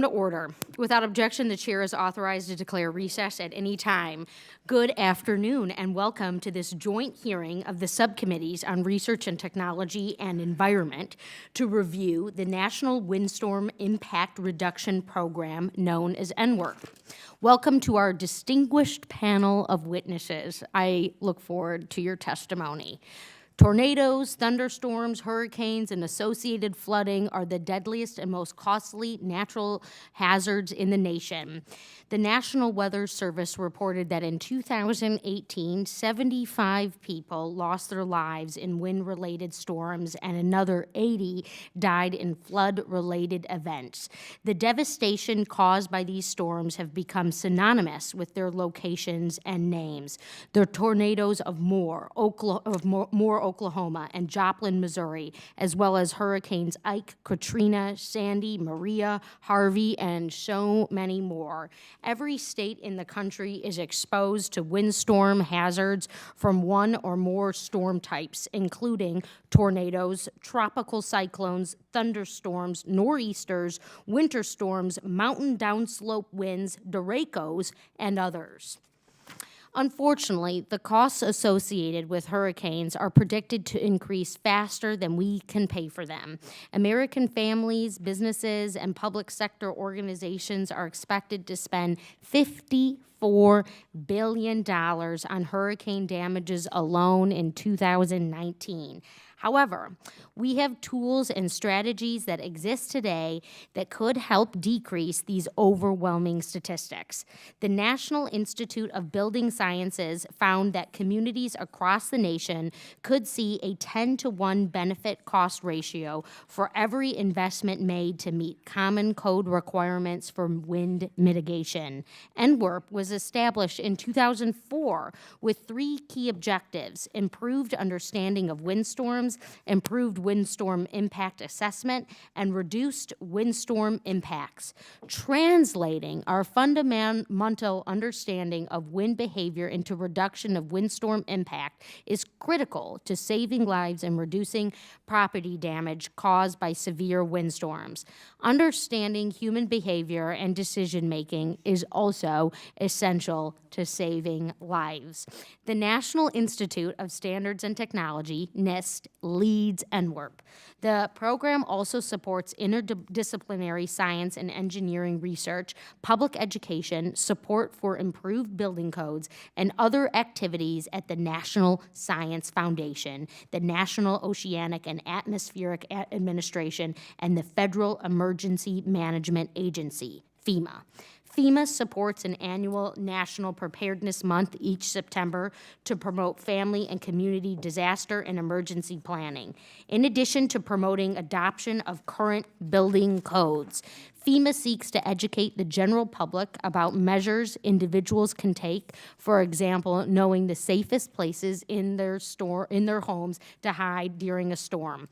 to order. Without objection, the chair is authorized to declare recess at any time. Good afternoon and welcome to this joint hearing of the subcommittees on Research and Technology and Environment to review the National Windstorm Impact Reduction Program known as NWIRP. Welcome to our distinguished panel of witnesses. I look forward to your testimony. Tornadoes, thunderstorms, hurricanes, and associated flooding are the deadliest and most costly natural hazards in the nation. The National Weather Service reported that in 2018, 75 people lost their lives in wind-related storms and another 80 died in flood-related events. The devastation caused by these storms have become synonymous with their locations and names. The tornadoes of Moore, Oklahoma, and Joplin, Missouri, as well as hurricanes Ike, Katrina, Sandy, Maria, Harvey, and so many more. Every state in the country is exposed to windstorm hazards from one or more storm types, including tornadoes, tropical cyclones, thunderstorms, nor'easters, winter storms, mountain downslope winds, derechos, and others. Unfortunately, the costs associated with hurricanes are predicted to increase faster than we can pay for them. American families, businesses, and public sector organizations are expected to spend $54 billion on hurricane damages alone in 2019. However, we have tools and strategies that exist today that could help decrease these overwhelming statistics. The National Institute of Building Sciences found that communities across the nation could see a 10-to-1 benefit-cost ratio for every investment made to meet common code requirements for wind mitigation. NWIRP was established in 2004 with three key objectives: improved understanding of windstorms, improved windstorm impact assessment, and reduced windstorm impacts. Translating our fundamental understanding of wind behavior into reduction of windstorm impact is critical to saving lives and reducing property damage caused by severe windstorms. Understanding human behavior and decision-making is also essential to saving lives. The National Institute of Standards and Technology, NIST, leads NWIRP. The program also supports interdisciplinary science and engineering research, public education, support for improved building codes, and other activities at the National Science Foundation, the National Oceanic and Atmospheric Administration, and the Federal Emergency Management Agency, FEMA. FEMA supports an annual National Preparedness Month each September to promote family and community disaster and emergency planning. In addition to promoting adoption of current building codes, FEMA seeks to educate the general public about measures individuals can take, for example, knowing the safest places in their homes to hide during a storm.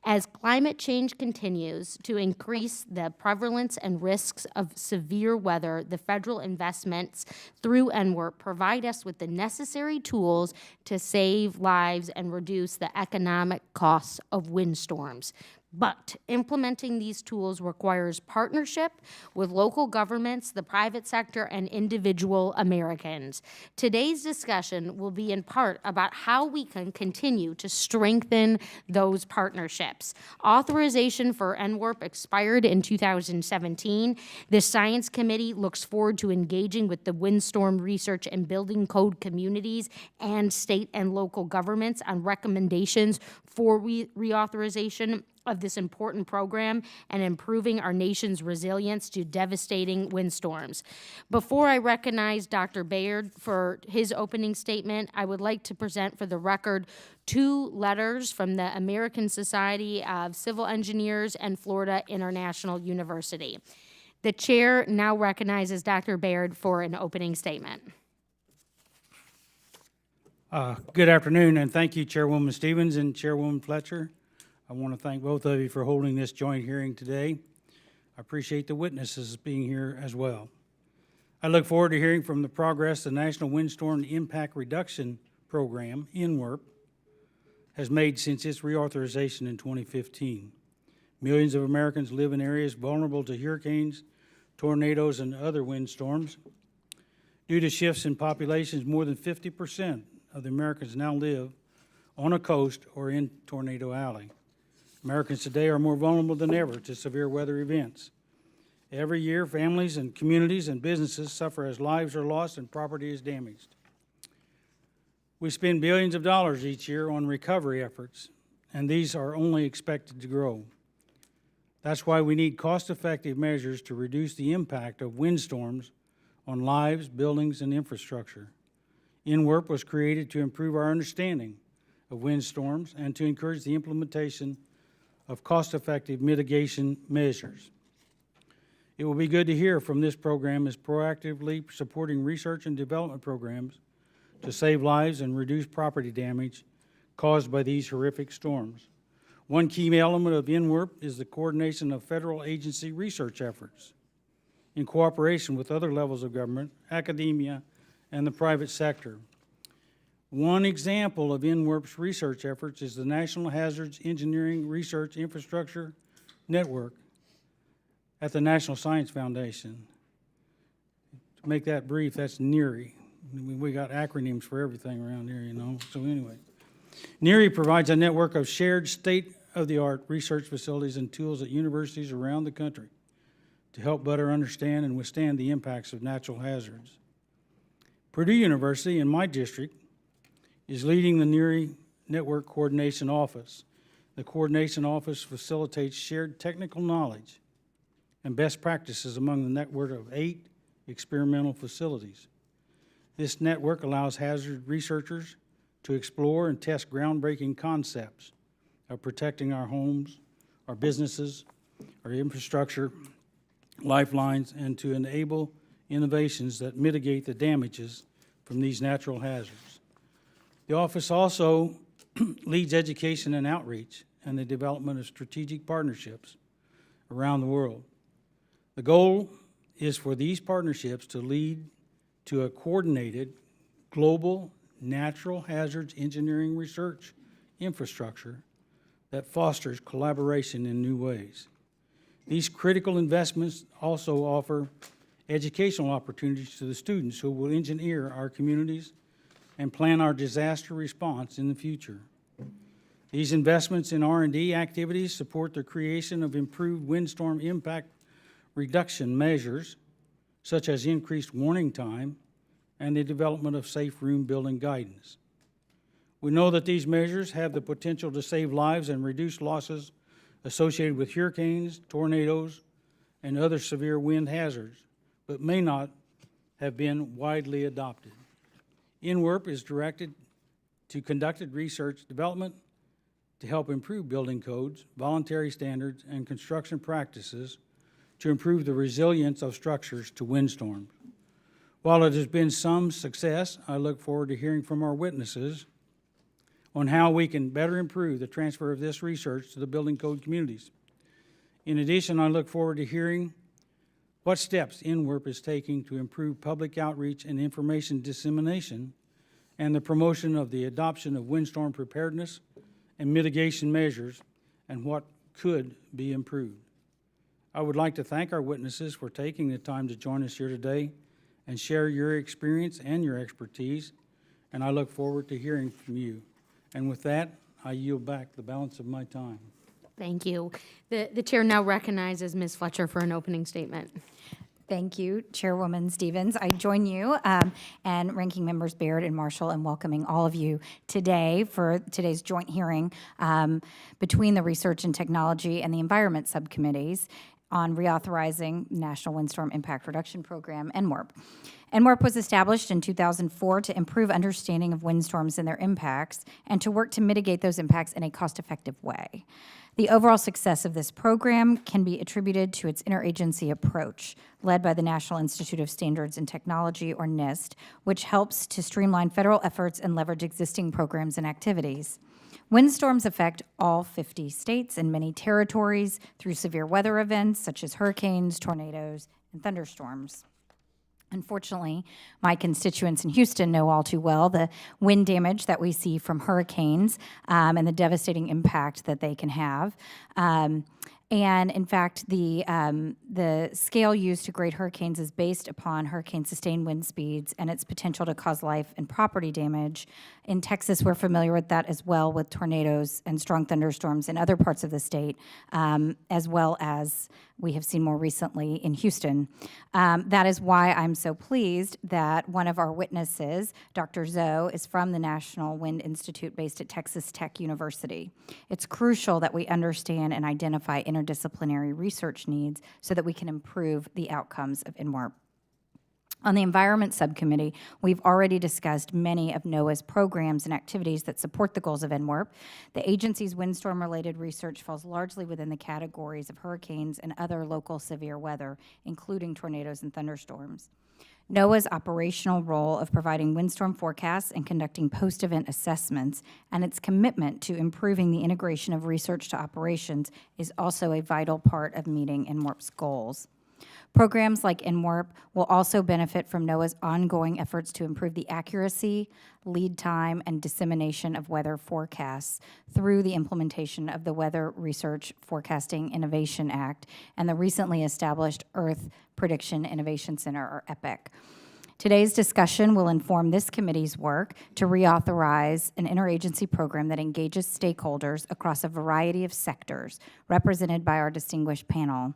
As climate change continues to increase the prevalence and risks of severe weather, the federal investments through NWIRP provide us with the necessary tools to save lives and reduce the economic costs of windstorms. But implementing these tools requires partnership with local governments, the private sector, and individual Americans. Today's discussion will be in part about how we can continue to strengthen those partnerships. Authorization for NWIRP expired in 2017. The Science Committee looks forward to engaging with the windstorm research and building code communities and state and local governments on recommendations for reauthorization of this important program and improving our nation's resilience to devastating windstorms. Before I recognize Dr. Bayard for his opening statement, I would like to present for the record two letters from the American Society of Civil Engineers and Florida International University. The chair now recognizes Dr. Bayard for an opening statement. Good afternoon, and thank you, Chairwoman Stevens and Chairwoman Fletcher. I want to thank both of you for holding this joint hearing today. I appreciate the witnesses being here as well. I look forward to hearing from the progress the National Windstorm Impact Reduction Program, NWIRP, has made since its reauthorization in 2015. Millions of Americans live in areas vulnerable to hurricanes, tornadoes, and other windstorms. Due to shifts in populations, more than 50% of the Americans now live on a coast or in Tornado Alley. Americans today are more vulnerable than ever to severe weather events. Every year, families and communities and businesses suffer as lives are lost and property is damaged. We spend billions of dollars each year on recovery efforts, and these are only expected to grow. That's why we need cost-effective measures to reduce the impact of windstorms on lives, buildings, and infrastructure. INWRP was created to improve our understanding of windstorms and to encourage the implementation of cost-effective mitigation measures. It will be good to hear from this program is proactively supporting research and development programs to save lives and reduce property damage caused by these horrific storms. One key element of INWRP is the coordination of federal agency research efforts in cooperation with other levels of government, academia, and the private sector. One example of INWRP's research efforts is the National Hazards Engineering Research Infrastructure Network at the National Science Foundation. To make that brief, that's NERI. We got acronyms for everything around here, you know. So anyway, NERI provides a network of shared state-of-the-art research facilities and tools at universities around the country to help better understand and withstand the impacts of natural hazards. Purdue University, in my district, is leading the NERI Network Coordination Office. The Coordination Office facilitates shared technical knowledge and best practices among the network of 8 experimental facilities. This network allows hazard researchers to explore and test groundbreaking concepts of protecting our homes, our businesses, our infrastructure, lifelines, and to enable innovations that mitigate the damages from these natural hazards. The office also leads education and outreach and the development of strategic partnerships around the world. The goal is for these partnerships to lead to a coordinated global natural hazards engineering research infrastructure that fosters collaboration in new ways. These critical investments also offer educational opportunities to the students who will engineer our communities and plan our disaster response in the future. These investments in R&D activities support the creation of improved windstorm impact reduction measures, such as increased warning time and the development of safe room building guidance. We know that these measures have the potential to save lives and reduce losses associated with hurricanes, tornadoes, and other severe wind hazards, but may not have been widely adopted. INWRP is directed to conducted research development to help improve building codes, voluntary standards, and construction practices to improve the resilience of structures to windstorms. While it has been some success, I look forward to hearing from our witnesses on how we can better improve the transfer of this research to the building code communities. In addition, I look forward to hearing what steps INWRP is taking to improve public outreach and information dissemination and the promotion of the adoption of windstorm preparedness and mitigation measures and what could be improved. I would like to thank our witnesses for taking the time to join us here today and share your experience and your expertise, and I look forward to hearing from you. And with that, I yield back the balance of my time. Thank you. The chair now recognizes Ms. Fletcher for an opening statement. Thank you, Chairwoman Stevens. I join you and Ranking Members Baird and Marshall in welcoming all of you today for today's joint hearing between the Research and Technology and the Environment Subcommittees on Reauthorizing National Windstorm Impact Reduction Program, NWRP. NWRP was established in 2004 to improve understanding of windstorms and their impacts and to work to mitigate those impacts in a cost-effective way. The overall success of this program can be attributed to its interagency approach, led by the National Institute of Standards and Technology, or NIST, which helps to streamline federal efforts and leverage existing programs and activities. Windstorms affect all 50 states and many territories through severe weather events such as hurricanes, tornadoes, and thunderstorms. Unfortunately, my constituents in Houston know all too well the wind damage that we see from hurricanes and the devastating impact that they can have. And in fact, the scale used to grade hurricanes is based upon hurricane sustained wind speeds and its potential to cause life and property damage. In Texas, we're familiar with that as well, with tornadoes and strong thunderstorms in other parts of the state, as well as we have seen more recently in Houston. That is why I'm so pleased that one of our witnesses, Dr. Zoe, is from the National Wind Institute based at Texas Tech University. It's crucial that we understand and identify interdisciplinary research needs so that we can improve the outcomes of NWERP. On the Environment Subcommittee, we've already discussed many of NOAA's programs and activities that support the goals of NWERP. The agency's windstorm-related research falls largely within the categories of hurricanes and other local severe weather, including tornadoes and thunderstorms. NOAA's operational role of providing windstorm forecasts and conducting post-event assessments, and its commitment to improving the integration of research to operations is also a vital part of meeting NWERP's goals. Programs like NWERP will also benefit from NOAA's ongoing efforts to improve the accuracy, lead time, and dissemination of weather forecasts through the implementation of the Weather Research Forecasting Innovation Act and the recently established Earth Prediction Innovation Center, or EPIC. Today's discussion will inform this committee's work to reauthorize an interagency program that engages stakeholders across a variety of sectors represented by our distinguished panel.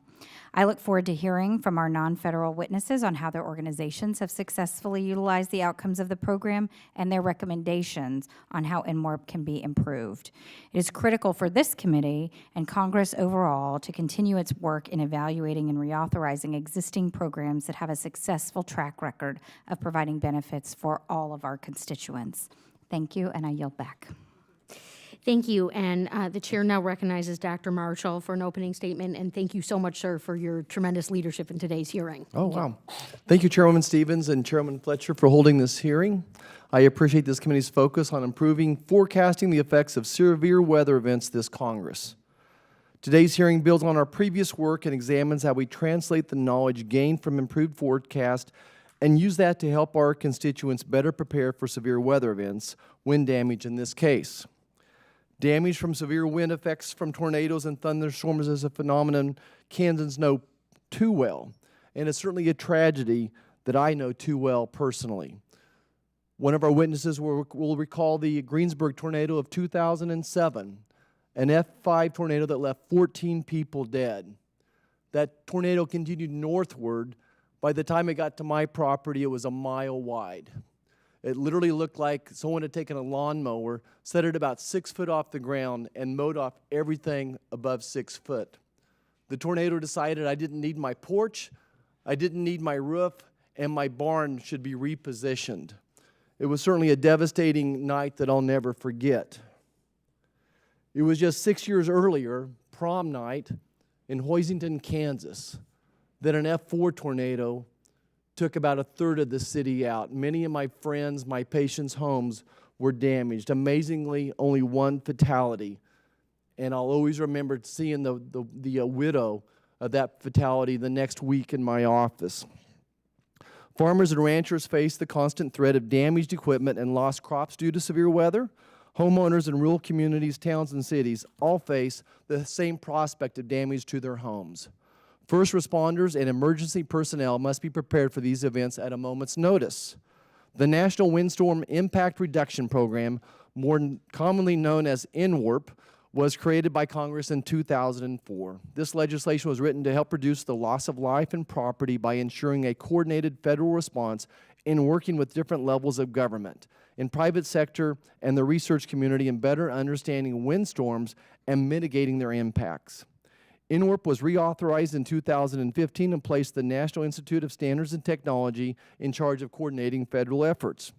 I look forward to hearing from our non-federal witnesses on how their organizations have successfully utilized the outcomes of the program and their recommendations on how NWERP can be improved. It is critical for this committee and Congress overall to continue its work in evaluating and reauthorizing existing programs that have a successful track record of providing benefits for all of our constituents. Thank you, and I yield back. Thank you, and the chair now recognizes Dr. Marshall for an opening statement, and thank you so much, sir, for your tremendous leadership in today's hearing. Oh, wow. Thank you, Chairwoman Stevens and Chairman Fletcher, for holding this hearing. I appreciate this committee's focus on improving forecasting the effects of severe weather events this Congress. Today's hearing builds on our previous work and examines how we translate the knowledge gained from improved forecast and use that to help our constituents better prepare for severe weather events, wind damage in this case. Damage from severe wind effects from tornadoes and thunderstorms is a phenomenon Kansans know too well, and it's certainly a tragedy that I know too well personally. One of our witnesses will recall the Greensburg tornado of 2007, an F5 tornado that left 14 people dead. That tornado continued northward. By the time it got to my property, it was a mile wide. It literally looked like someone had taken a lawnmower, set it about 6 foot off the ground, and mowed off everything above 6 foot. The tornado decided I didn't need my porch, I didn't need my roof, and my barn should be repositioned. It was certainly a devastating night that I'll never forget. It was just 6 years earlier, prom night, in Hoisington, Kansas, that an F4 tornado took about a third of the city out. Many of my friends, my patients' homes were damaged. Amazingly, only one fatality. And I'll always remember seeing the widow of that fatality the next week in my office. Farmers and ranchers face the constant threat of damaged equipment and lost crops due to severe weather. Homeowners in rural communities, towns, and cities all face the same prospect of damage to their homes. First responders and emergency personnel must be prepared for these events at a moment's notice. The National Windstorm Impact Reduction Program, more commonly known as NWERP, was created by Congress in 2004. This legislation was written to help reduce the loss of life and property by ensuring a coordinated federal response in working with different levels of government, in private sector and the research community in better understanding windstorms and mitigating their impacts. NWERP was reauthorized in 2015 and placed the National Institute of Standards and Technology in charge of coordinating federal efforts.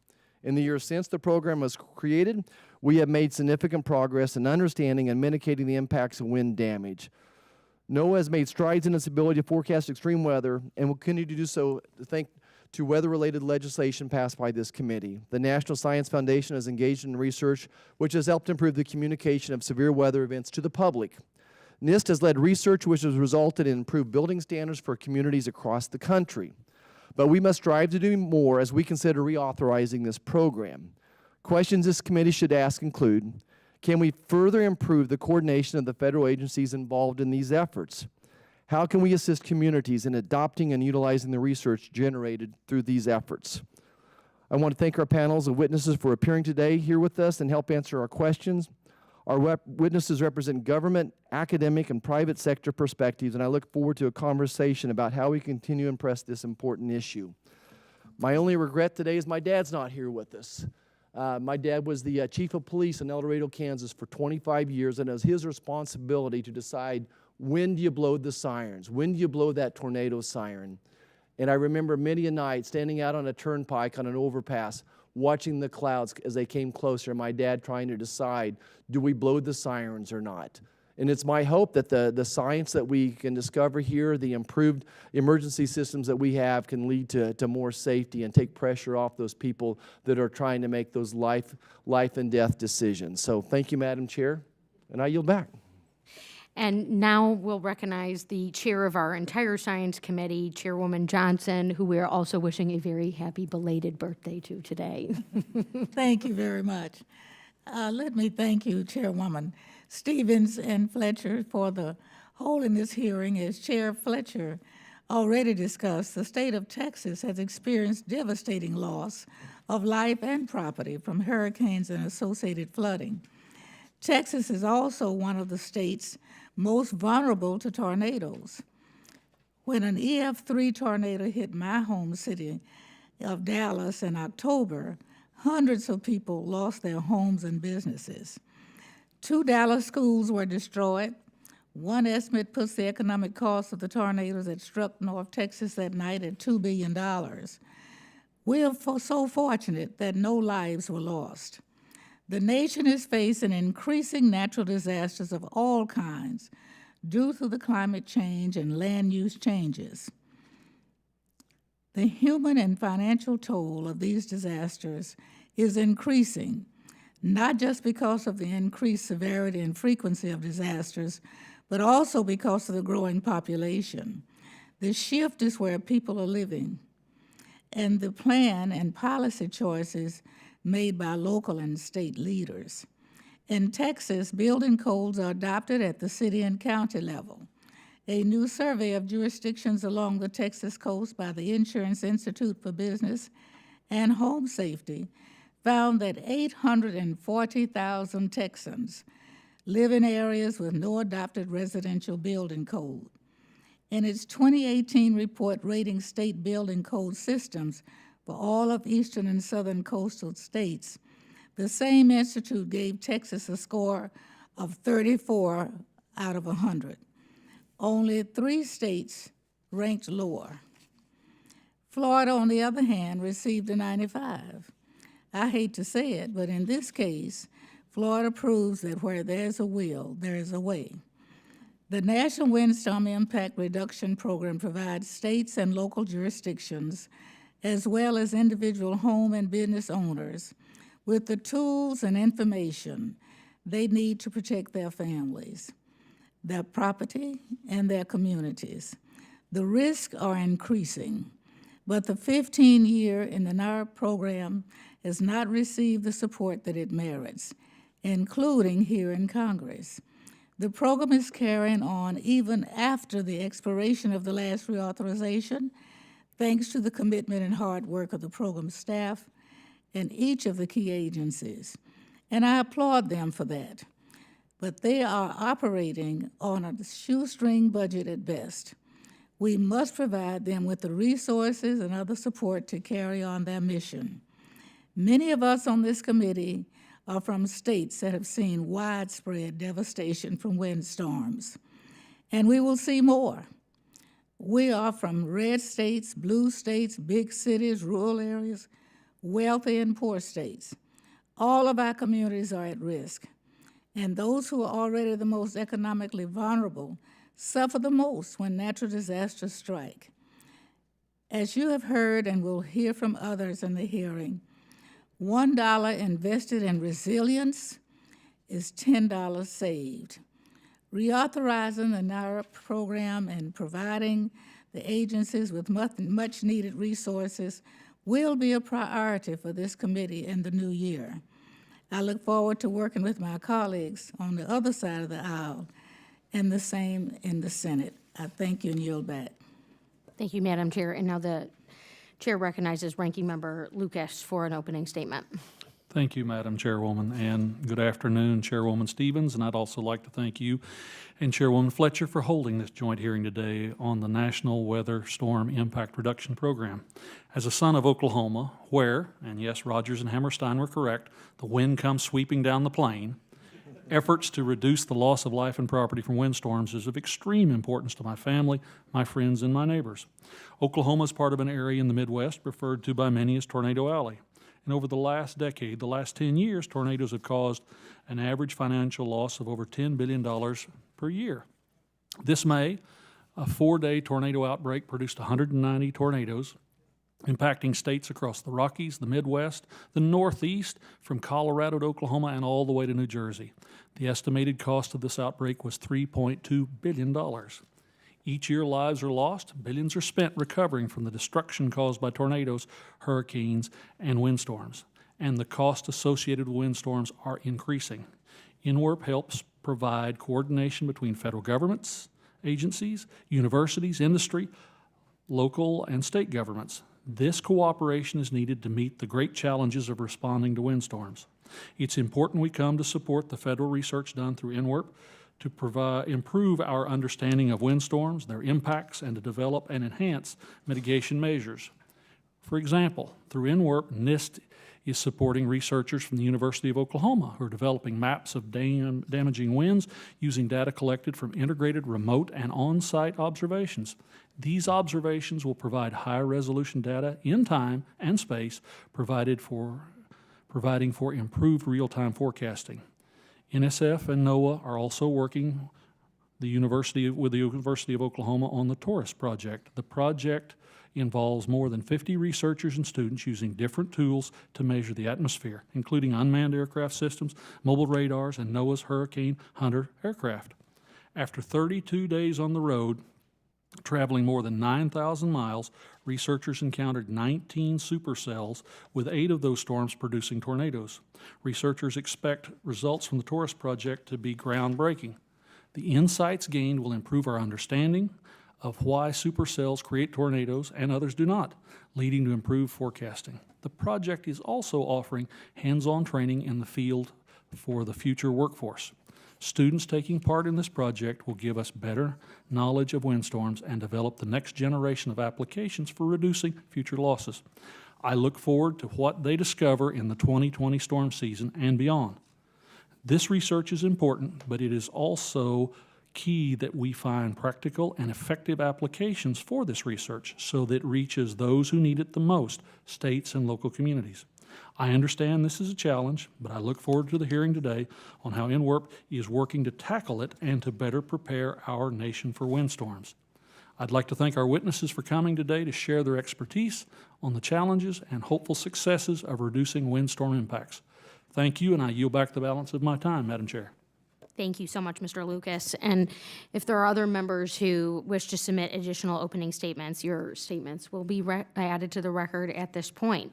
In the years since the program was created, we have made significant progress in understanding and mitigating the impacts of wind damage. NOAA has made strides in its ability to forecast extreme weather and will continue to do so thanks to weather-related legislation passed by this committee. The National Science Foundation has engaged in research which has helped improve the communication of severe weather events to the public. NIST has led research which has resulted in improved building standards for communities across the country. But we must strive to do more as we consider reauthorizing this program. Questions this committee should ask include, Can we further improve the coordination of the federal agencies involved in these efforts? How can we assist communities in adopting and utilizing the research generated through these efforts? I want to thank our panels of witnesses for appearing today here with us and help answer our questions. Our witnesses represent government, academic, and private sector perspectives, and I look forward to a conversation about how we continue to press this important issue. My only regret today is my dad's not here with us. My dad was the chief of police in El Dorado, Kansas for 25 years, and it was his responsibility to decide, when do you blow the sirens? When do you blow that tornado siren? And I remember many a night standing out on a turnpike on an overpass, watching the clouds as they came closer, my dad trying to decide, do we blow the sirens or not? And it's my hope that the science that we can discover here, the improved emergency systems that we have, can lead to more safety and take pressure off those people that are trying to make those life and death decisions. So thank you, Madam Chair, and I yield back. And now we'll recognize the chair of our entire Science Committee, Chairwoman Johnson, who we are also wishing a very happy belated birthday to today. Thank you very much. Let me thank you, Chairwoman Stevens and Fletcher, for holding this hearing. As Chair Fletcher already discussed, the state of Texas has experienced devastating loss of life and property from hurricanes and associated flooding. Texas is also one of the states most vulnerable to tornadoes. When an EF3 tornado hit my home city of Dallas in October, hundreds of people lost their homes and businesses. 2 Dallas schools were destroyed. One estimate puts the economic cost of the tornadoes that struck North Texas that night at $2 billion. We are so fortunate that no lives were lost. The nation is facing increasing natural disasters of all kinds due to the climate change and land use changes. The human and financial toll of these disasters is increasing, not just because of the increased severity and frequency of disasters, but also because of the growing population. The shift is where people are living, and the plan and policy choices made by local and state leaders. In Texas, building codes are adopted at the city and county level. A new survey of jurisdictions along the Texas coast by the Insurance Institute for Business and Home Safety found that 840,000 Texans live in areas with no adopted residential building code. In its 2018 report rating state building code systems for all of eastern and southern coastal states, the same institute gave Texas a score of 34 out of 100. Only 3 states ranked lower. Florida, on the other hand, received a 95. I hate to say it, but in this case, Florida proves that where there's a will, there is a way. The National Windstorm Impact Reduction Program provides states and local jurisdictions, as well as individual home and business owners, with the tools and information they need to protect their families, their property, and their communities. The risks are increasing, but the 15-year in the NARP program has not received the support that it merits, including here in Congress. The program is carrying on even after the expiration of the last reauthorization, thanks to the commitment and hard work of the program staff and each of the key agencies. And I applaud them for that. But they are operating on a shoestring budget at best. We must provide them with the resources and other support to carry on their mission. Many of us on this committee are from states that have seen widespread devastation from windstorms, and we will see more. We are from red states, blue states, big cities, rural areas, wealthy and poor states. All of our communities are at risk, and those who are already the most economically vulnerable suffer the most when natural disasters strike. As you have heard and will hear from others in the hearing, $1 invested in resilience is $10 saved. Reauthorizing the NARP program and providing the agencies with much needed resources will be a priority for this committee in the new year. I look forward to working with my colleagues on the other side of the aisle and the same in the Senate. I thank you and yield back. Thank you, Madam Chair. And now the Chair recognizes Ranking Member Lucas for an opening statement. Thank you, Madam Chairwoman, and good afternoon, Chairwoman Stevens. And I'd also like to thank you and Chairwoman Fletcher for holding this joint hearing today on the National Weather Storm Impact Reduction Program. As a son of Oklahoma, where, and yes, Rogers and Hammerstein were correct, the wind comes sweeping down the plain, efforts to reduce the loss of life and property from windstorms is of extreme importance to my family, my friends, and my neighbors. Oklahoma is part of an area in the Midwest referred to by many as Tornado Alley. And over the last decade, the last 10 years, tornadoes have caused an average financial loss of over $10 billion per year. This May, a 4-day tornado outbreak produced 190 tornadoes, impacting states across the Rockies, the Midwest, the Northeast, from Colorado to Oklahoma, and all the way to New Jersey. The estimated cost of this outbreak was $3.2 billion. Each year, lives are lost, billions are spent recovering from the destruction caused by tornadoes, hurricanes, and windstorms. And the costs associated with windstorms are increasing. INWRP helps provide coordination between federal governments, agencies, universities, industry, local and state governments. This cooperation is needed to meet the great challenges of responding to windstorms. It's important we come to support the federal research done through INWRP to improve our understanding of windstorms, their impacts, and to develop and enhance mitigation measures. For example, through INWRP, NIST is supporting researchers from the University of Oklahoma who are developing maps of damaging winds using data collected from integrated remote and on-site observations. These observations will provide high-resolution data in time and space, providing for improved real-time forecasting. NSF and NOAA are also working with the University of Oklahoma on the Taurus project. The project involves more than 50 researchers and students using different tools to measure the atmosphere, including unmanned aircraft systems, mobile radars, and NOAA's Hurricane Hunter aircraft. After 32 days on the road, traveling more than 9,000 miles, researchers encountered 19 supercells, with 8 of those storms producing tornadoes. Researchers expect results from the Taurus project to be groundbreaking. The insights gained will improve our understanding of why supercells create tornadoes and others do not, leading to improved forecasting. The project is also offering hands-on training in the field for the future workforce. Students taking part in this project will give us better knowledge of windstorms and develop the next generation of applications for reducing future losses. I look forward to what they discover in the 2020 storm season and beyond. This research is important, but it is also key that we find practical and effective applications for this research so that it reaches those who need it the most, states and local communities. I understand this is a challenge, but I look forward to the hearing today on how INWRP is working to tackle it and to better prepare our nation for windstorms. I'd like to thank our witnesses for coming today to share their expertise on the challenges and hopeful successes of reducing windstorm impacts. Thank you, and I yield back the balance of my time, Madam Chair. Thank you so much, Mr. Lucas. And if there are other members who wish to submit additional opening statements, your statements will be added to the record at this point.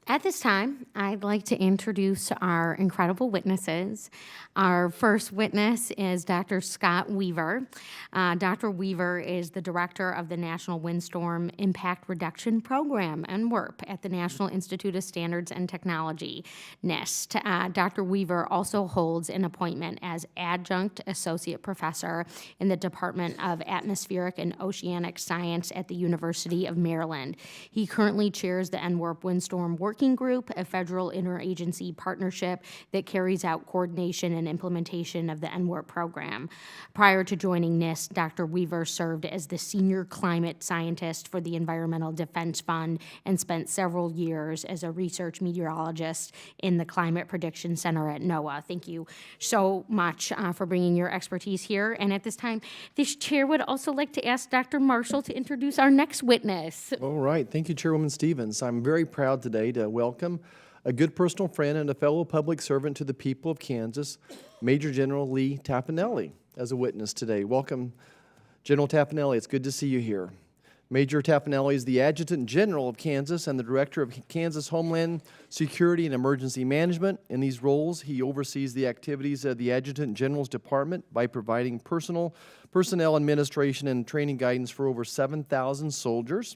At this time, I'd like to introduce our incredible witnesses. Our first witness is Dr. Scott Weaver. Dr. Weaver is the director of the National Windstorm Impact Reduction Program, NWIRP, at the National Institute of Standards and Technology, NIST. Dr. Weaver also holds an appointment as adjunct associate professor in the Department of Atmospheric and Oceanic Science at the University of Maryland. He currently chairs the NWIRP Windstorm Working Group, a federal interagency partnership that carries out coordination and implementation of the NWIRP program. Prior to joining NIST, Dr. Weaver served as the senior climate scientist for the Environmental Defense Fund and spent several years as a research meteorologist in the Climate Prediction Center at NOAA. Thank you so much for bringing your expertise here. And at this time, this chair would also like to ask Dr. Marshall to introduce our next witness. All right. Thank you, Chairwoman Stevens. I'm very proud today to welcome a good personal friend and a fellow public servant to the people of Kansas, Major General Lee Tafanelli, as a witness today. Welcome, General Tafanelli. It's good to see you here. Major Tafanelli is the Adjutant General of Kansas and the Director of Kansas Homeland Security and Emergency Management. In these roles, he oversees the activities of the Adjutant General's Department by providing personnel administration and training guidance for over 7,000 soldiers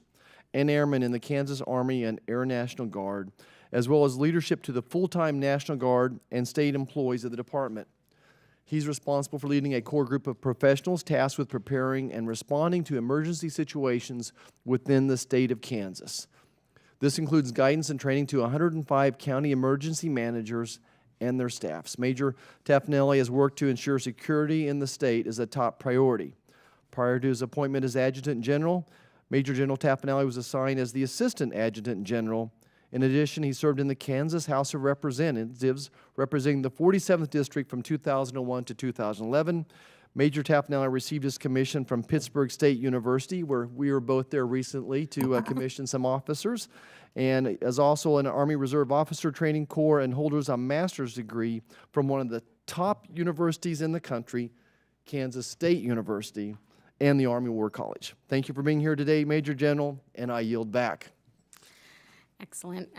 and airmen in the Kansas Army and Air National Guard, as well as leadership to the full-time National Guard and state employees of the department. He's responsible for leading a core group of professionals tasked with preparing and responding to emergency situations within the state of Kansas. This includes guidance and training to 105 county emergency managers and their staffs. Major Tafanelli has worked to ensure security in the state is a top priority. Prior to his appointment as Adjutant General, Major General Tafanelli was assigned as the Assistant Adjutant General. In addition, he served in the Kansas House of Representatives, representing the 47th District from 2001 to 2011. Major Tafanelli received his commission from Pittsburgh State University, where we were both there recently to commission some officers, and is also an Army Reserve Officer Training Corps and holds a master's degree from one of the top universities in the country, Kansas State University, and the Army War College. Thank you for being here today, Major General, and I yield back. Excellent.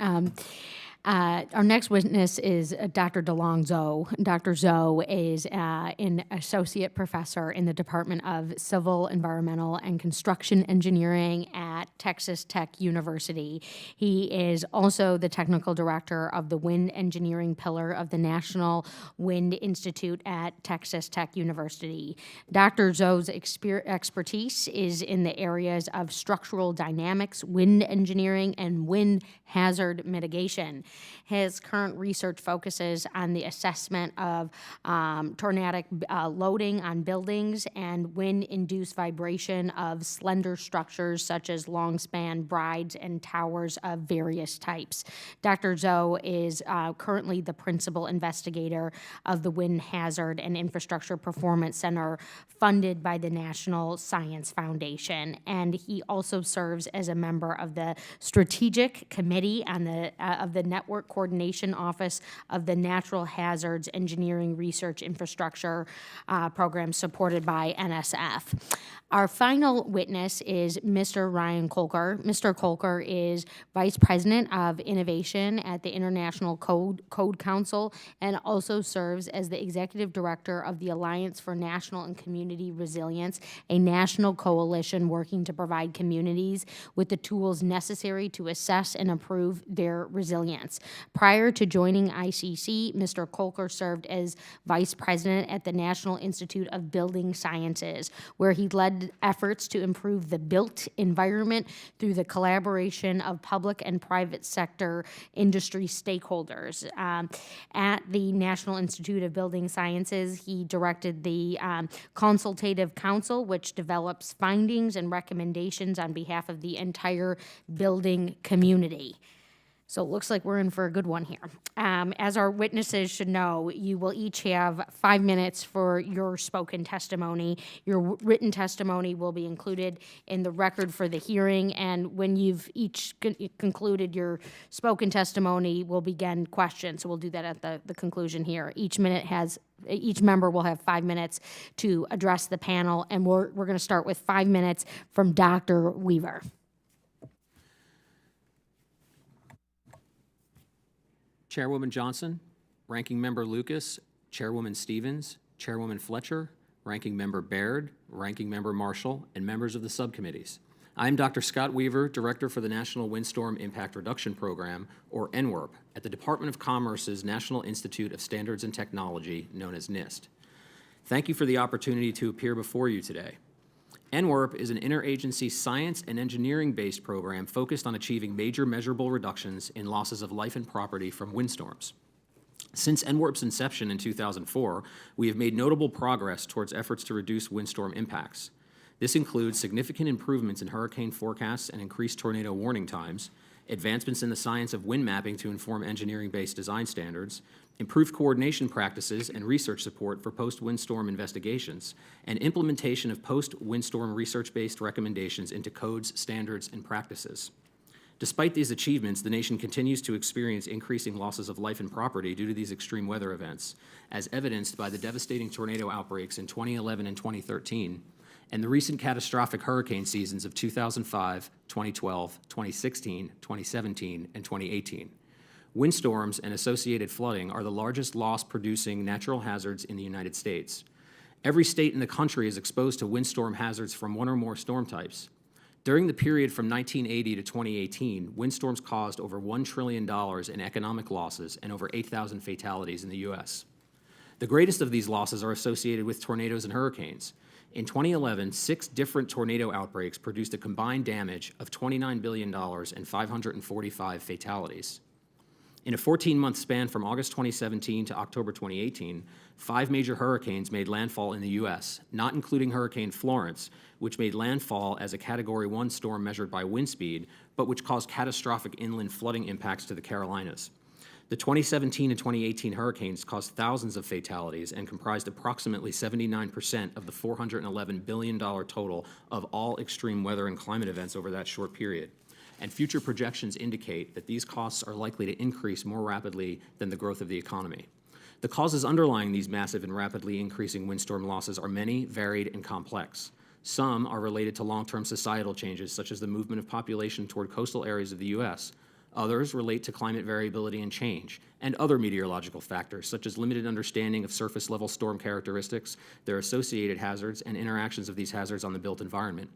Our next witness is Dr. Delong Zoe. Dr. Zoe is an associate professor in the Department of Civil, Environmental, and Construction Engineering at Texas Tech University. He is also the technical director of the wind engineering pillar of the National Wind Institute at Texas Tech University. Dr. Zoe's expertise is in the areas of structural dynamics, wind engineering, and wind hazard mitigation. His current research focuses on the assessment of tornadic loading on buildings and wind-induced vibration of slender structures such as long-span brides and towers of various types. Dr. Zoe is currently the principal investigator of the Wind Hazard and Infrastructure Performance Center funded by the National Science Foundation, and he also serves as a member of the Strategic Committee on of the Network Coordination Office of the Natural Hazards Engineering Research Infrastructure program supported by NSF. Our final witness is Mr. Ryan Colker. Mr. Colker is Vice President of Innovation at the International Code Council and also serves as the Executive Director of the Alliance for National and Community Resilience, a national coalition working to provide communities with the tools necessary to assess and improve their resilience. Prior to joining ICC, Mr. Colker served as Vice President at the National Institute of Building Sciences, where he led efforts to improve the built environment through the collaboration of public and private sector industry stakeholders. At the National Institute of Building Sciences, he directed the Consultative Council, which develops findings and recommendations on behalf of the entire building community. So it looks like we're in for a good one here. As our witnesses should know, you will each have 5 minutes for your spoken testimony. Your written testimony will be included in the record for the hearing, and when you've each concluded your spoken testimony, we'll begin questions. So we'll do that at the conclusion here. Each member will have 5 minutes to address the panel, and we're going to start with 5 minutes from Dr. Weaver. Chairwoman Johnson, Ranking Member Lucas, Chairwoman Stevens, Chairwoman Fletcher, Ranking Member Baird, Ranking Member Marshall, and members of the subcommittees. I am Dr. Scott Weaver, Director for the National Windstorm Impact Reduction Program, or NWIRP, at the Department of Commerce's National Institute of Standards and Technology, known as NIST. Thank you for the opportunity to appear before you today. NWIRP is an interagency science and engineering-based program focused on achieving major measurable reductions in losses of life and property from windstorms. Since NWIRP's inception in 2004, we have made notable progress towards efforts to reduce windstorm impacts. This includes significant improvements in hurricane forecasts and increased tornado warning times, advancements in the science of wind mapping to inform engineering-based design standards, improved coordination practices and research support for post-windstorm investigations, and implementation of post-windstorm research-based recommendations into codes, standards, and practices. Despite these achievements, the nation continues to experience increasing losses of life and property due to these extreme weather events, as evidenced by the devastating tornado outbreaks in 2011 and 2013, and the recent catastrophic hurricane seasons of 2005, 2012, 2016, 2017, and 2018. Windstorms and associated flooding are the largest loss-producing natural hazards in the United States. Every state in the country is exposed to windstorm hazards from one or more storm types. During the period from 1980 to 2018, windstorms caused over $1 trillion in economic losses and over 8,000 fatalities in the U.S. The greatest of these losses are associated with tornadoes and hurricanes. In 2011, 6 different tornado outbreaks produced a combined damage of $29 billion and 545 fatalities. In a 14-month span from August 2017 to October 2018, 5 major hurricanes made landfall in the U.S., not including Hurricane Florence, which made landfall as a Category 1 storm measured by wind speed, but which caused catastrophic inland flooding impacts to the Carolinas. The 2017 and 2018 hurricanes caused thousands of fatalities and comprised approximately 79% of the $411 billion total of all extreme weather and climate events over that short period. And future projections indicate that these costs are likely to increase more rapidly than the growth of the economy. The causes underlying these massive and rapidly increasing windstorm losses are many, varied, and complex. Some are related to long-term societal changes, such as the movement of population toward coastal areas of the U.S. Others relate to climate variability and change, and other meteorological factors, such as limited understanding of surface-level storm characteristics, their associated hazards, and interactions of these hazards on the built environment.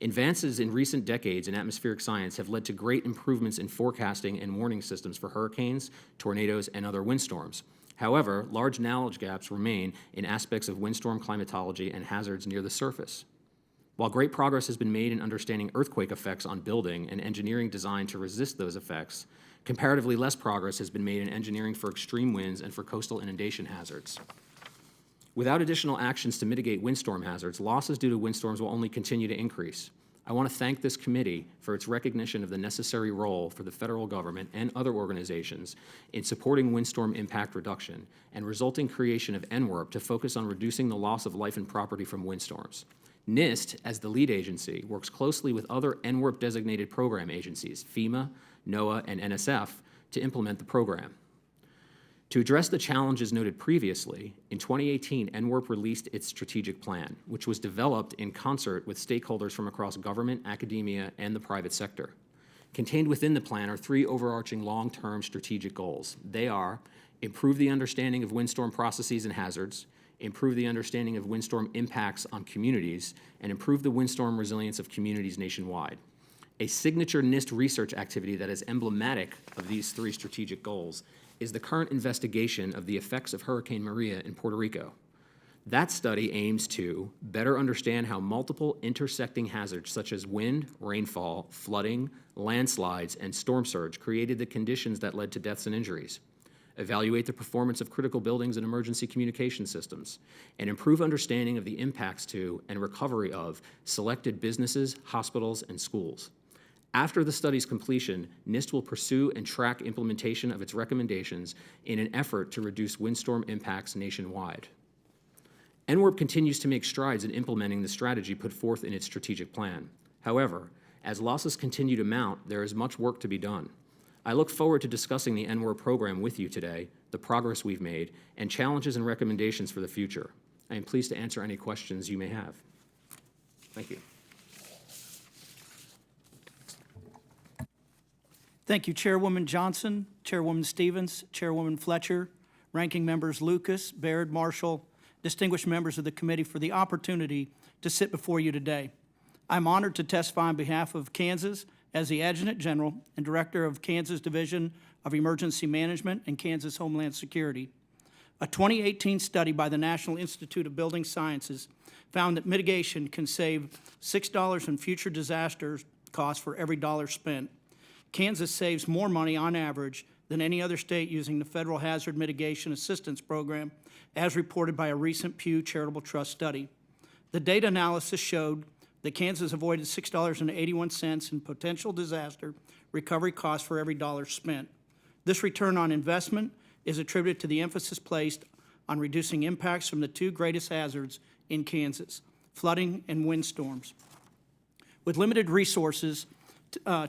Advances in recent decades in atmospheric science have led to great improvements in forecasting and warning systems for hurricanes, tornadoes, and other windstorms. However, large knowledge gaps remain in aspects of windstorm climatology and hazards near the surface. While great progress has been made in understanding earthquake effects on building and engineering design to resist those effects, comparatively less progress has been made in engineering for extreme winds and for coastal inundation hazards. Without additional actions to mitigate windstorm hazards, losses due to windstorms will only continue to increase. I want to thank this committee for its recognition of the necessary role for the federal government and other organizations in supporting windstorm impact reduction and resulting creation of NWRP to focus on reducing the loss of life and property from windstorms. NIST, as the lead agency, works closely with other NWRP-designated program agencies, FEMA, NOAA, and NSF, to implement the program. To address the challenges noted previously, in 2018, NWRP released its strategic plan, which was developed in concert with stakeholders from across government, academia, and the private sector. Contained within the plan are 3 overarching long-term strategic goals. They are: improve the understanding of windstorm processes and hazards, improve the understanding of windstorm impacts on communities, and improve the windstorm resilience of communities nationwide. A signature NIST research activity that is emblematic of these 3 strategic goals is the current investigation of the effects of Hurricane Maria in Puerto Rico. That study aims to better understand how multiple intersecting hazards such as wind, rainfall, flooding, landslides, and storm surge created the conditions that led to deaths and injuries, evaluate the performance of critical buildings and emergency communication systems, and improve understanding of the impacts to and recovery of selected businesses, hospitals, and schools. After the study's completion, NIST will pursue and track implementation of its recommendations in an effort to reduce windstorm impacts nationwide. NWRP continues to make strides in implementing the strategy put forth in its strategic plan. However, as losses continue to mount, there is much work to be done. I look forward to discussing the NWRP program with you today, the progress we've made, and challenges and recommendations for the future. I am pleased to answer any questions you may have. Thank you. Thank you, Chairwoman Johnson, Chairwoman Stevens, Chairwoman Fletcher, Ranking Members Lucas, Baird, Marshall, distinguished members of the committee for the opportunity to sit before you today. I'm honored to testify on behalf of Kansas as the Adjutant General and Director of Kansas Division of Emergency Management and Kansas Homeland Security. A 2018 study by the National Institute of Building Sciences found that mitigation can save $6 in future disaster costs for every dollar spent. Kansas saves more money on average than any other state using the Federal Hazard Mitigation Assistance Program, as reported by a recent Pew Charitable Trust study. The data analysis showed that Kansas avoided $6.81 in potential disaster recovery costs for every dollar spent. This return on investment is attributed to the emphasis placed on reducing impacts from the 2 greatest hazards in Kansas, flooding and windstorms. With limited resources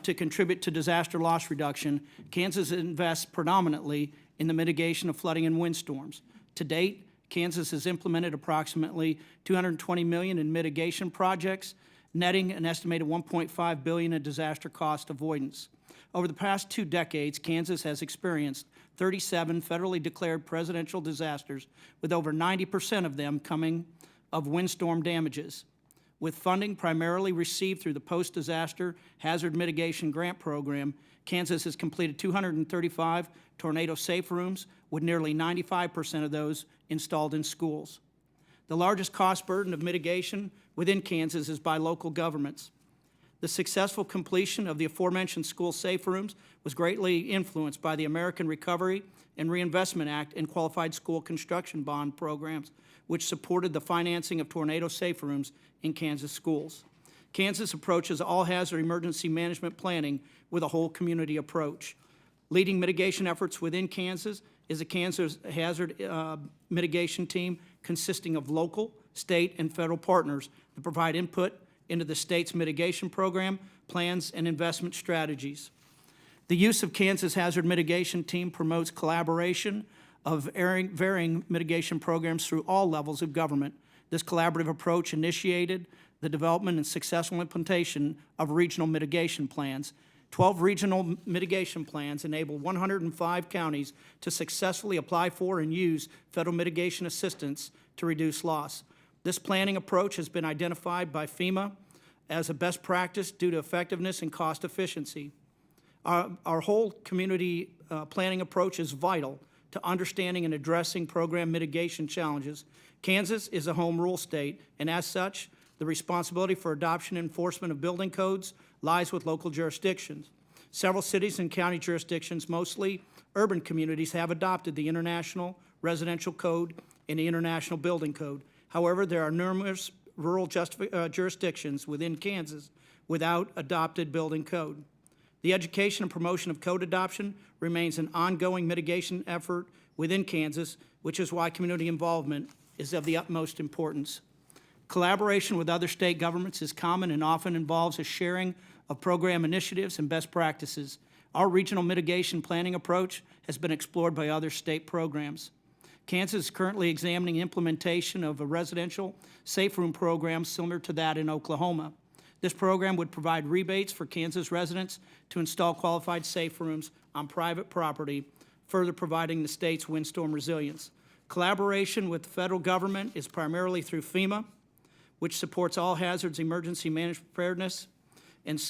to contribute to disaster loss reduction, Kansas invests predominantly in the mitigation of flooding and windstorms. To date, Kansas has implemented approximately $220 million in mitigation projects, netting an estimated $1.5 billion in disaster cost avoidance. Over the past 2 decades, Kansas has experienced 37 federally declared presidential disasters, with over 90% of them coming of windstorm damages. With funding primarily received through the Post-Disaster Hazard Mitigation Grant Program, Kansas has completed 235 tornado safe rooms, with nearly 95% of those installed in schools. The largest cost burden of mitigation within Kansas is by local governments. The successful completion of the aforementioned school safe rooms was greatly influenced by the American Recovery and Reinvestment Act and qualified school construction bond programs, which supported the financing of tornado safe rooms in Kansas schools. Kansas approaches all hazard emergency management planning with a whole community approach. Leading mitigation efforts within Kansas is a Kansas Hazard Mitigation Team consisting of local, state, and federal partners that provide input into the state's mitigation program, plans, and investment strategies. The use of Kansas Hazard Mitigation Team promotes collaboration of varying mitigation programs through all levels of government. This collaborative approach initiated the development and successful implementation of regional mitigation plans. 12 regional mitigation plans enable 105 counties to successfully apply for and use federal mitigation assistance to reduce loss. This planning approach has been identified by FEMA as a best practice due to effectiveness and cost efficiency. Our whole community planning approach is vital to understanding and addressing program mitigation challenges. Kansas is a home rule state, and as such, the responsibility for adoption and enforcement of building codes lies with local jurisdictions. Several cities and county jurisdictions, mostly urban communities, have adopted the International Residential Code and the International Building Code. However, there are numerous rural jurisdictions within Kansas without adopted building code. The education and promotion of code adoption remains an ongoing mitigation effort within Kansas, which is why community involvement is of the utmost importance. Collaboration with other state governments is common and often involves a sharing of program initiatives and best practices. Our regional mitigation planning approach has been explored by other state programs. Kansas is currently examining implementation of a residential safe room program similar to that in Oklahoma. This program would provide rebates for Kansas residents to install qualified safe rooms on private property, further providing the state's windstorm resilience. Collaboration with the federal government is primarily through FEMA, which supports all hazards emergency management preparedness and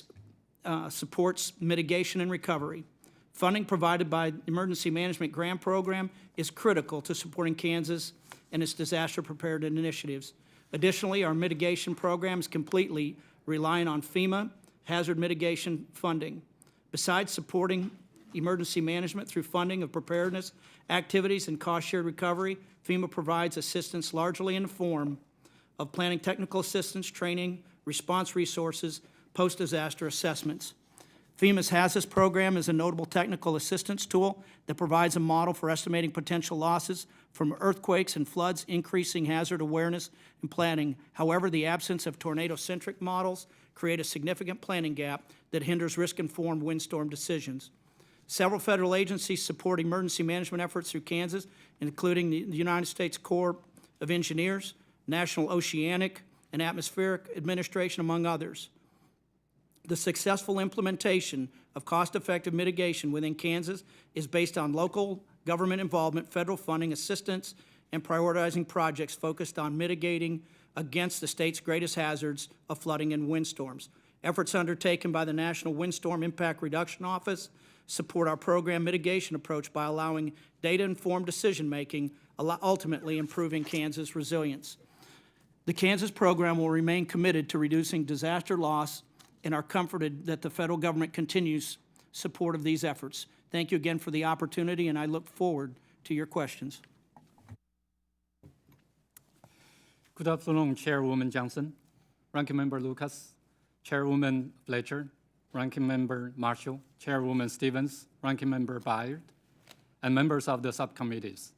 supports mitigation and recovery. Funding provided by the Emergency Management Grant Program is critical to supporting Kansas and its disaster preparedness initiatives. Additionally, our mitigation program is completely relying on FEMA hazard mitigation funding. Besides supporting emergency management through funding of preparedness activities and cost-shared recovery, FEMA provides assistance largely in the form of planning technical assistance, training, response resources, post-disaster assessments. FEMA's HAZAS program is a notable technical assistance tool that provides a model for estimating potential losses from earthquakes and floods, increasing hazard awareness and planning. However, the absence of tornado-centric models create a significant planning gap that hinders risk-informed windstorm decisions. Several federal agencies support emergency management efforts through Kansas, including the United States Corps of Engineers, National Oceanic and Atmospheric Administration, among others. The successful implementation of cost-effective mitigation within Kansas is based on local government involvement, federal funding, assistance, and prioritizing projects focused on mitigating against the state's greatest hazards of flooding and windstorms. Efforts undertaken by the National Windstorm Impact Reduction Office support our program mitigation approach by allowing data-informed decision-making, ultimately improving Kansas' resilience. The Kansas program will remain committed to reducing disaster loss and are comforted that the federal government continues support of these efforts. Thank you again for the opportunity, and I look forward to your questions. Good afternoon, Chairwoman Johnson, Ranking Member Lucas, Chairwoman Fletcher, Ranking Member Marshall, Chairwoman Stevens, Ranking Member Byard, and members of the subcommittees.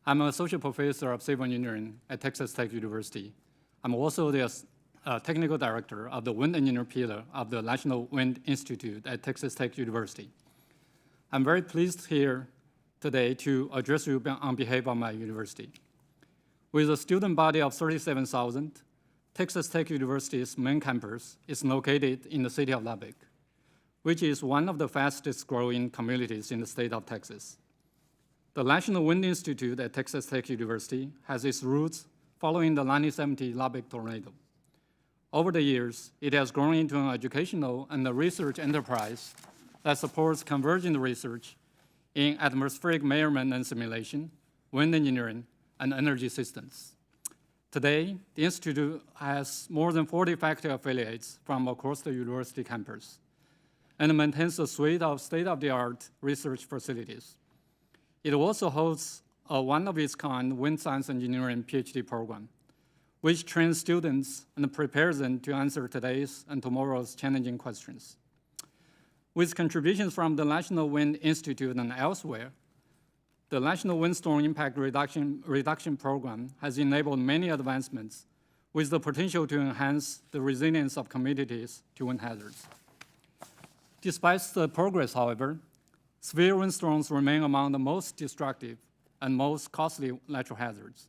I'm an associate professor of civil engineering at Texas Tech University. I'm also the technical director of the wind engineer pillar of the National Wind Institute at Texas Tech University. I'm very pleased here today to address you on behalf of my university. With a student body of 37,000, Texas Tech University's main campus is located in the city of Lubbock, which is one of the fastest growing communities in the state of Texas. The National Wind Institute at Texas Tech University has its roots following the 1970 Lubbock tornado. Over the years, it has grown into an educational and a research enterprise that supports convergent research in atmospheric measurement and simulation, wind engineering, and energy systems. Today, the Institute has more than 40 faculty affiliates from across the university campus and maintains a suite of state-of-the-art research facilities. It also hosts a one-of-its-kind wind science engineering PhD program, which trains students and prepares them to answer today's and tomorrow's challenging questions. With contributions from the National Wind Institute and elsewhere, the National Windstorm Impact Reduction Program has enabled many advancements with the potential to enhance the resilience of communities to wind hazards. Despite the progress, however, severe windstorms remain among the most destructive and most costly natural hazards,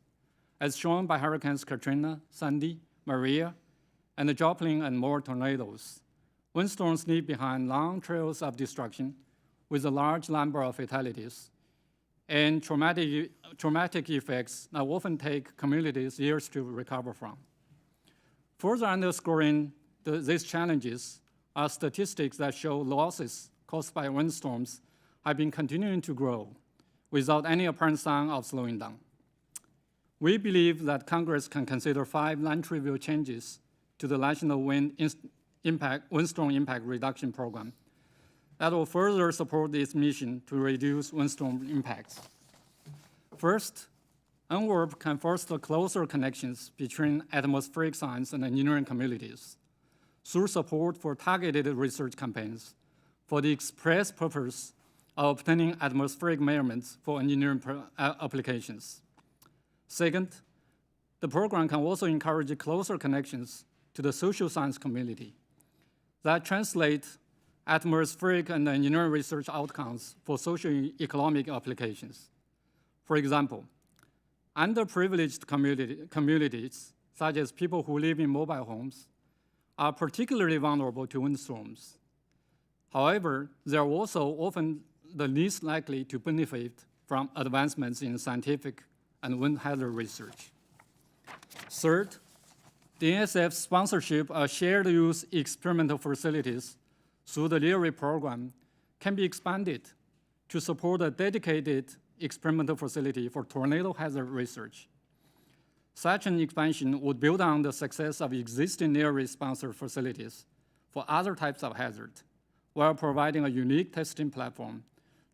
as shown by Hurricanes Katrina, Sandy, Maria, and the Joplin and more tornadoes. Windstorms leave behind long trails of destruction with a large number of fatalities and traumatic effects that often take communities years to recover from. Further underscoring these challenges are statistics that show losses caused by windstorms have been continuing to grow without any apparent sign of slowing down. We believe that Congress can consider 5 non-trivial changes to the National Windstorm Impact Reduction Program that will further support its mission to reduce windstorm impacts. First, NWIRP can foster closer connections between atmospheric science and engineering communities through support for targeted research campaigns for the express purpose of obtaining atmospheric measurements for engineering applications. Second, the program can also encourage closer connections to the social science community that translate atmospheric and engineering research outcomes for socio-economic applications. For example, underprivileged communities, such as people who live in mobile homes, are particularly vulnerable to windstorms. However, they are also often the least likely to benefit from advancements in scientific and wind hazard research. Third, the NSF's sponsorship of shared use experimental facilities through the LERI program can be expanded to support a dedicated experimental facility for tornado hazard research. Such an expansion would build on the success of existing LERI-sponsored facilities for other types of hazard, while providing a unique testing platform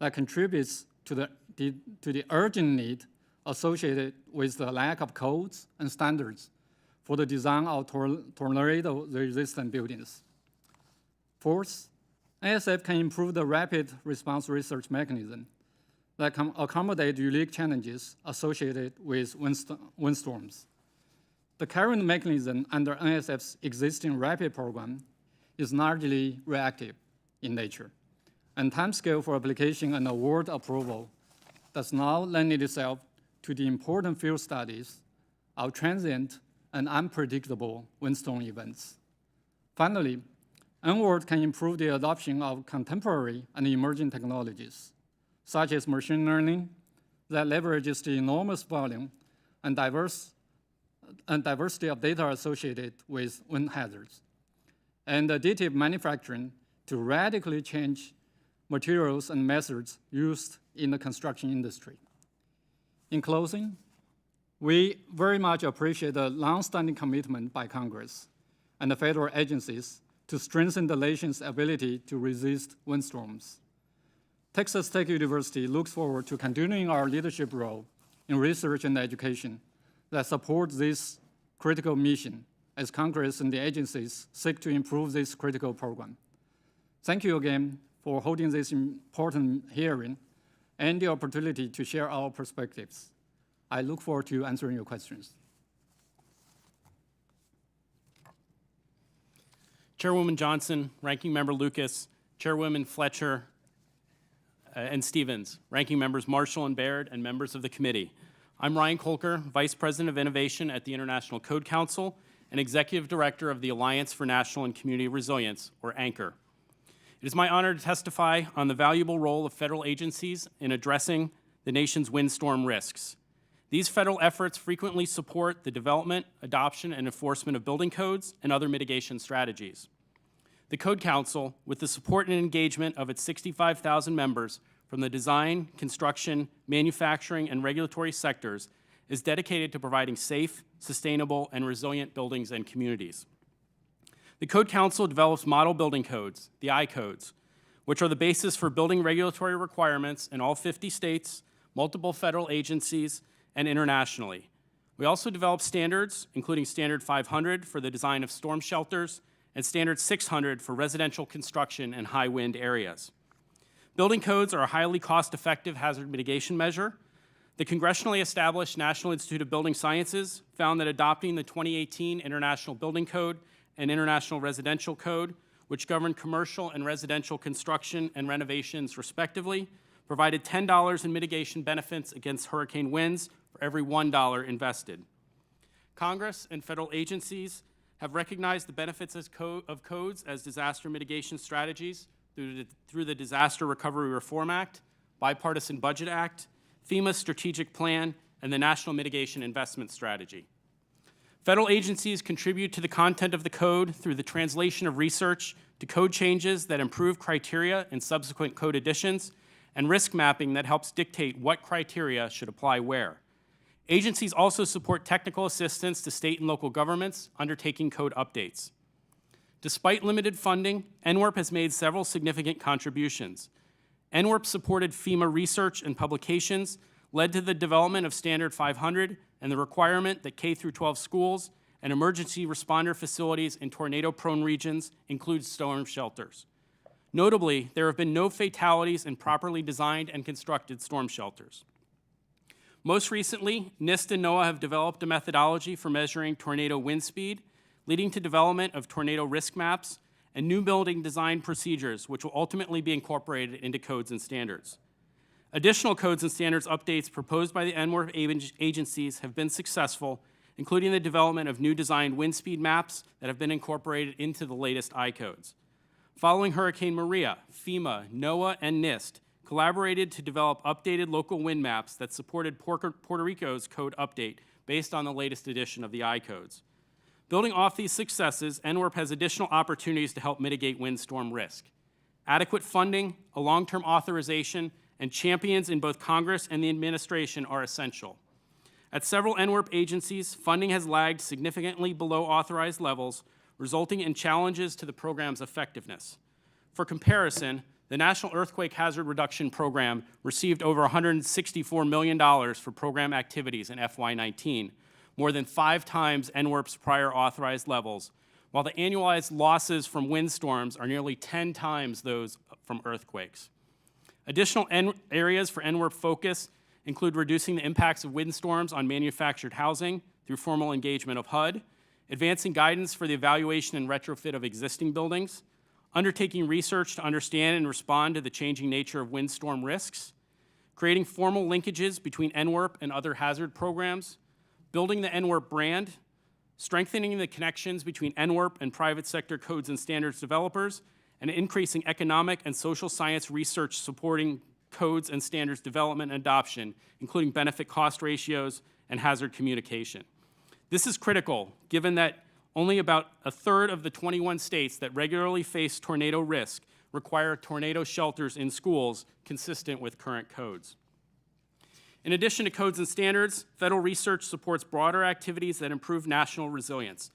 that contributes to the urgent need associated with the lack of codes and standards for the design of tornado-resistant buildings. Fourth, NSF can improve the rapid response research mechanism that can accommodate unique challenges associated with windstorms. The current mechanism under NSF's existing RAPID program is largely reactive in nature, and timescale for application and award approval does now lend itself to the important field studies of transient and unpredictable windstorm events. Finally, NWIRP can improve the adoption of contemporary and emerging technologies, such as machine learning that leverages the enormous volume and diversity of data associated with wind hazards, and additive manufacturing to radically change materials and methods used in the construction industry. In closing, we very much appreciate the long-standing commitment by Congress and the federal agencies to strengthen the nation's ability to resist windstorms. Texas Tech University looks forward to continuing our leadership role in research and education that supports this critical mission as Congress and the agencies seek to improve this critical program. Thank you again for holding this important hearing and the opportunity to share our perspectives. I look forward to answering your questions. Chairwoman Johnson, Ranking Member Lucas, Chairwoman Fletcher and Stevens, Ranking Members Marshall and Baird, and members of the committee. I'm Ryan Colker, Vice President of Innovation at the International Code Council and Executive Director of the Alliance for National and Community Resilience, or ANCHOR. It is my honor to testify on the valuable role of federal agencies in addressing the nation's windstorm risks. These federal efforts frequently support the development, adoption, and enforcement of building codes and other mitigation strategies. The Code Council, with the support and engagement of its 65,000 members from the design, construction, manufacturing, and regulatory sectors, is dedicated to providing safe, sustainable, and resilient buildings and communities. The Code Council develops model building codes, the I-codes, which are the basis for building regulatory requirements in all 50 states, multiple federal agencies, and internationally. We also develop standards, including Standard 500 for the design of storm shelters and Standard 600 for residential construction in high wind areas. Building codes are a highly cost-effective hazard mitigation measure. The congressionally established National Institute of Building Sciences found that adopting the 2018 International Building Code and International Residential Code, which govern commercial and residential construction and renovations respectively, provided $10 in mitigation benefits against hurricane winds for every $1 invested. Congress and federal agencies have recognized the benefits of codes as disaster mitigation strategies through the Disaster Recovery Reform Act, Bipartisan Budget Act, FEMA's Strategic Plan, and the National Mitigation Investment Strategy. Federal agencies contribute to the content of the code through the translation of research to code changes that improve criteria in subsequent code additions, and risk mapping that helps dictate what criteria should apply where. Agencies also support technical assistance to state and local governments undertaking code updates. Despite limited funding, NWERP has made several significant contributions. NWERP supported FEMA research and publications, led to the development of Standard 500 and the requirement that K-12 schools and emergency responder facilities in tornado-prone regions include storm shelters. Notably, there have been no fatalities in properly designed and constructed storm shelters. Most recently, NIST and NOAA have developed a methodology for measuring tornado wind speed, leading to development of tornado risk maps and new building design procedures, which will ultimately be incorporated into codes and standards. Additional codes and standards updates proposed by the NWERP agencies have been successful, including the development of new designed wind speed maps that have been incorporated into the latest I-codes. Following Hurricane Maria, FEMA, NOAA, and NIST collaborated to develop updated local wind maps that supported Puerto Rico's code update based on the latest edition of the I-codes. Building off these successes, NWERP has additional opportunities to help mitigate windstorm risk. Adequate funding, a long-term authorization, and champions in both Congress and the administration are essential. At several NWERP agencies, funding has lagged significantly below authorized levels, resulting in challenges to the program's effectiveness. For comparison, the National Earthquake Hazard Reduction Program received over $164 million for program activities in FY19, more than 5 times NWERP's prior authorized levels, while the annualized losses from windstorms are nearly 10 times those from earthquakes. Additional areas for NWERP focus include reducing the impacts of windstorms on manufactured housing through formal engagement of HUD, advancing guidance for the evaluation and retrofit of existing buildings, undertaking research to understand and respond to the changing nature of windstorm risks, creating formal linkages between NWERP and other hazard programs, building the NWERP brand, strengthening the connections between NWERP and private sector codes and standards developers, and increasing economic and social science research supporting codes and standards development and adoption, including benefit-cost ratios and hazard communication. This is critical, given that only about a third of the 21 states that regularly face tornado risk require tornado shelters in schools consistent with current codes. In addition to codes and standards, federal research supports broader activities that improve national resilience.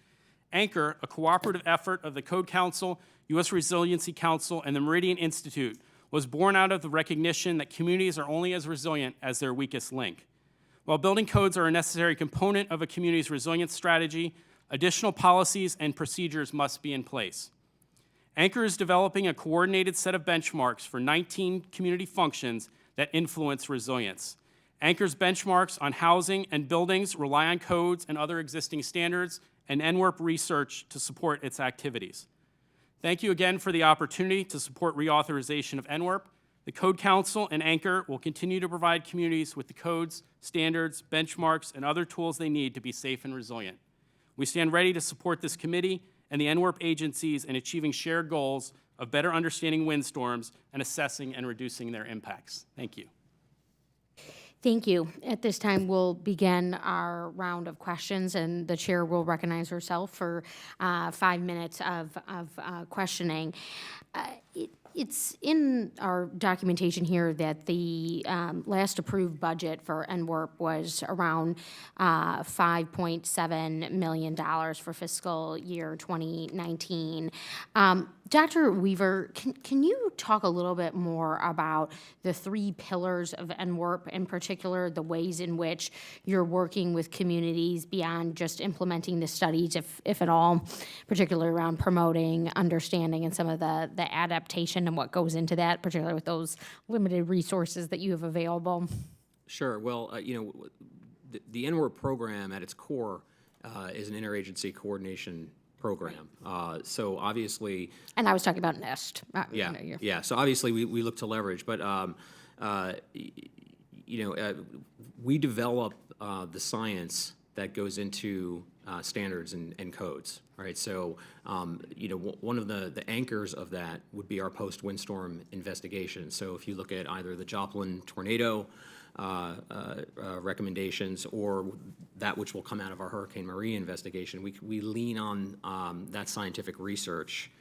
Anchor, a cooperative effort of the Code Council, U.S. Resiliency Council, and the Meridian Institute, was born out of the recognition that communities are only as resilient as their weakest link. While building codes are a necessary component of a community's resilience strategy, additional policies and procedures must be in place. Anchor is developing a coordinated set of benchmarks for 19 community functions that influence resilience. Anchor's benchmarks on housing and buildings rely on codes and other existing standards and NWERP research to support its activities. Thank you again for the opportunity to support reauthorization of NWERP. The Code Council and Anchor will continue to provide communities with the codes, standards, benchmarks, and other tools they need to be safe and resilient. We stand ready to support this committee and the NWERP agencies in achieving shared goals of better understanding windstorms and assessing and reducing their impacts. Thank you. Thank you. At this time, we'll begin our round of questions, and the chair will recognize herself for 5 minutes of questioning. It's in our documentation here that the last approved budget for NWERP was around $5.7 million for fiscal year 2019. Dr. Weaver, can you talk a little bit more about the 3 pillars of NWERP, in particular, the ways in which you're working with communities beyond just implementing the studies, if at all, particularly around promoting, understanding, and some of the adaptation and what goes into that, particularly with those limited resources that you have available? Sure. Well, the NWERP program at its core is an interagency coordination program. So obviously, And I was talking about NEST. yeah. So obviously, we look to leverage, but we develop the science that goes into standards and codes, right? So one of the anchors of that would be our post-windstorm investigation. So if you look at either the Joplin tornado recommendations or that which will come out of our Hurricane Maria investigation, we lean on that scientific research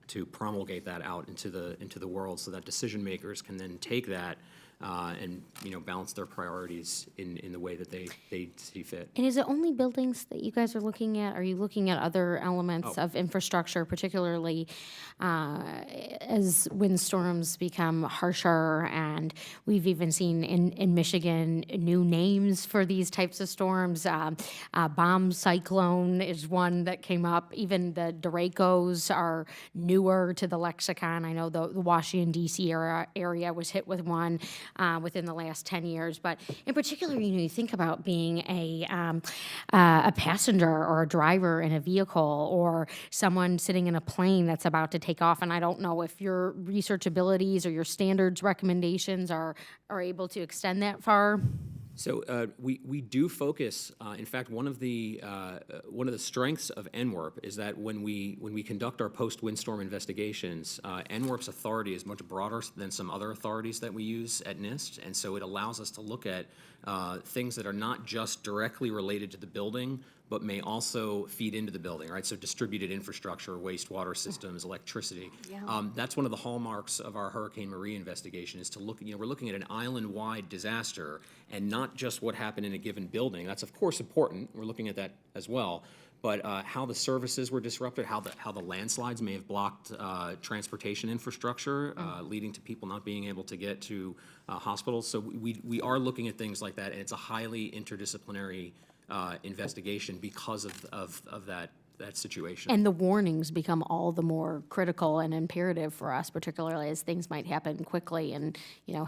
to promulgate that out into the world, so that decision makers can then take that and balance their priorities in the way that they see fit. And is it only buildings that you guys are looking at? Are you looking at other elements of infrastructure, particularly as windstorms become harsher? And we've even seen in Michigan new names for these types of storms. Bomb cyclone is one that came up. Even the derechos are newer to the lexicon. I know the Washington, D.C. area was hit with one within the last 10 years. But in particular, you think about being a passenger or a driver in a vehicle, or someone sitting in a plane that's about to take off, and I don't know if your research abilities or your standards recommendations are able to extend that far. So we do focus. In fact, one of the strengths of NWERP is that when we conduct our post-windstorm investigations, NWERP's authority is much broader than some other authorities that we use at NIST, and so it allows us to look at things that are not just directly related to the building, but may also feed into the building, right? So distributed infrastructure, wastewater systems, electricity. Yeah. That's one of the hallmarks of our Hurricane Maria investigation, is to look, we're looking at an island-wide disaster and not just what happened in a given building. That's of course important. We're looking at that as well. But how the services were disrupted, how the landslides may have blocked transportation infrastructure, leading to people not being able to get to hospitals. So we are looking at things like that, and it's a highly interdisciplinary investigation because of that situation. And the warnings become all the more critical and imperative for us, particularly as things might happen quickly, and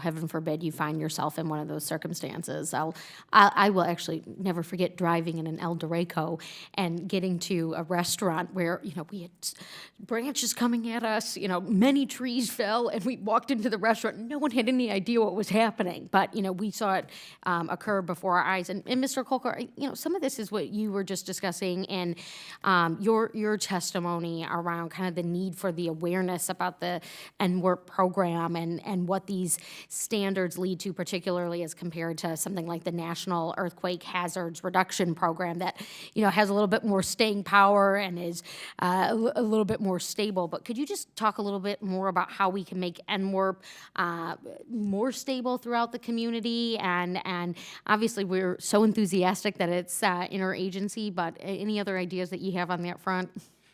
heaven forbid you find yourself in one of those circumstances. I will actually never forget driving in an El Dorado and getting to a restaurant where we had branches coming at us, many trees fell, and we walked into the restaurant. No one had any idea what was happening, but we saw it occur before our eyes. And Mr. Colker, some of this is what you were just discussing, and your testimony around kind of the need for the awareness about the NWERP program and what these standards lead to, particularly as compared to something like the National Earthquake Hazards Reduction Program that has a little bit more staying power and is a little bit more stable. But could you just talk a little bit more about how we can make NWERP more stable throughout the community? And obviously we're so enthusiastic that it's interagency, but any other ideas that you have on that front?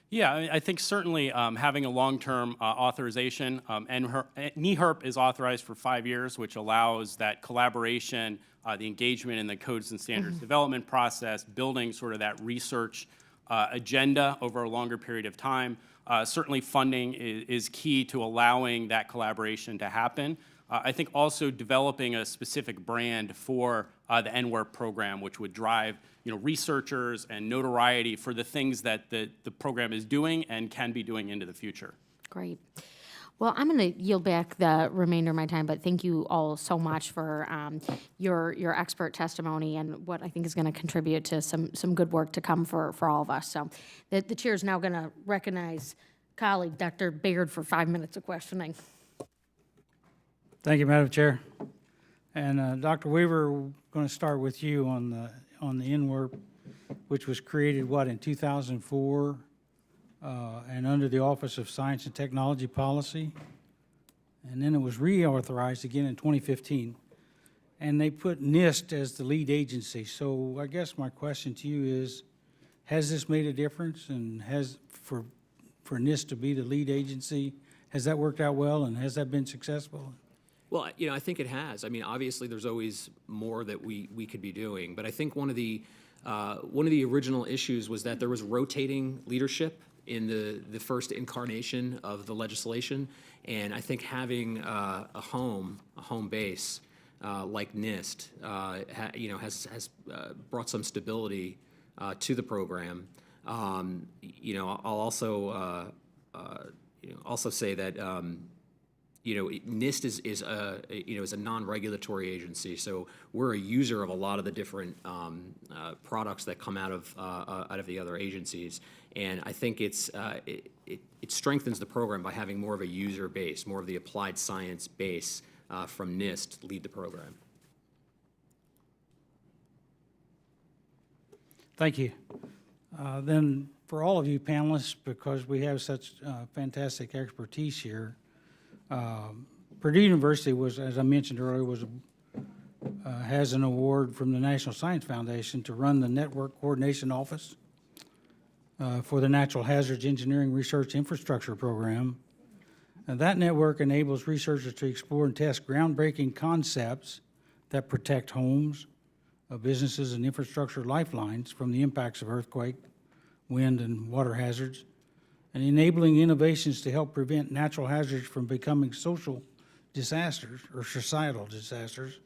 Yeah, I think certainly having a long-term authorization, and NEHRP is authorized for 5 years, which allows that collaboration, the engagement in the codes and standards development process, building sort of that research agenda over a longer period of time. Certainly funding is key to allowing that collaboration to happen. I think also developing a specific brand for the NWERP program, which would drive researchers and notoriety for the things that the program is doing and can be doing into the future. Great. Well, I'm going to yield back the remainder of my time, but thank you all so much for your expert testimony and what I think is going to contribute to some good work to come for all of us. So the chair is now going to recognize colleague Dr. Baird for 5 minutes of questioning. Thank you, Madam Chair. And Dr. Weaver, we're going to start with you on the NWERP, which was created, in 2004, and under the Office of Science and Technology Policy. And then it was reauthorized again in 2015. And they put NIST as the lead agency. So I guess my question to you is, has this made a difference? And has, for NIST to be the lead agency, has that worked out well, and has that been successful? Well, I think it has. I mean, obviously, there's always more that we could be doing. But I think one of the original issues was that there was rotating leadership in the first incarnation of the legislation, and I think having a home base like NIST, has brought some stability to the program. I'll also say that. NIST is a non-regulatory agency, so we're a user of a lot of the different products that come out of the other agencies, and I think it strengthens the program by having more of a user base, more of the applied science base from NIST lead the program. Thank you. Then for all of you panelists, because we have such fantastic expertise here, Purdue University was, as I mentioned earlier, has an award from the National Science Foundation to run the Network Coordination Office for the Natural Hazards Engineering Research Infrastructure Program. And that network enables researchers to explore and test groundbreaking concepts that protect homes, businesses, and infrastructure lifelines from the impacts of earthquake, wind, and water hazards, and enabling innovations to help prevent natural hazards from becoming social disasters or societal disasters.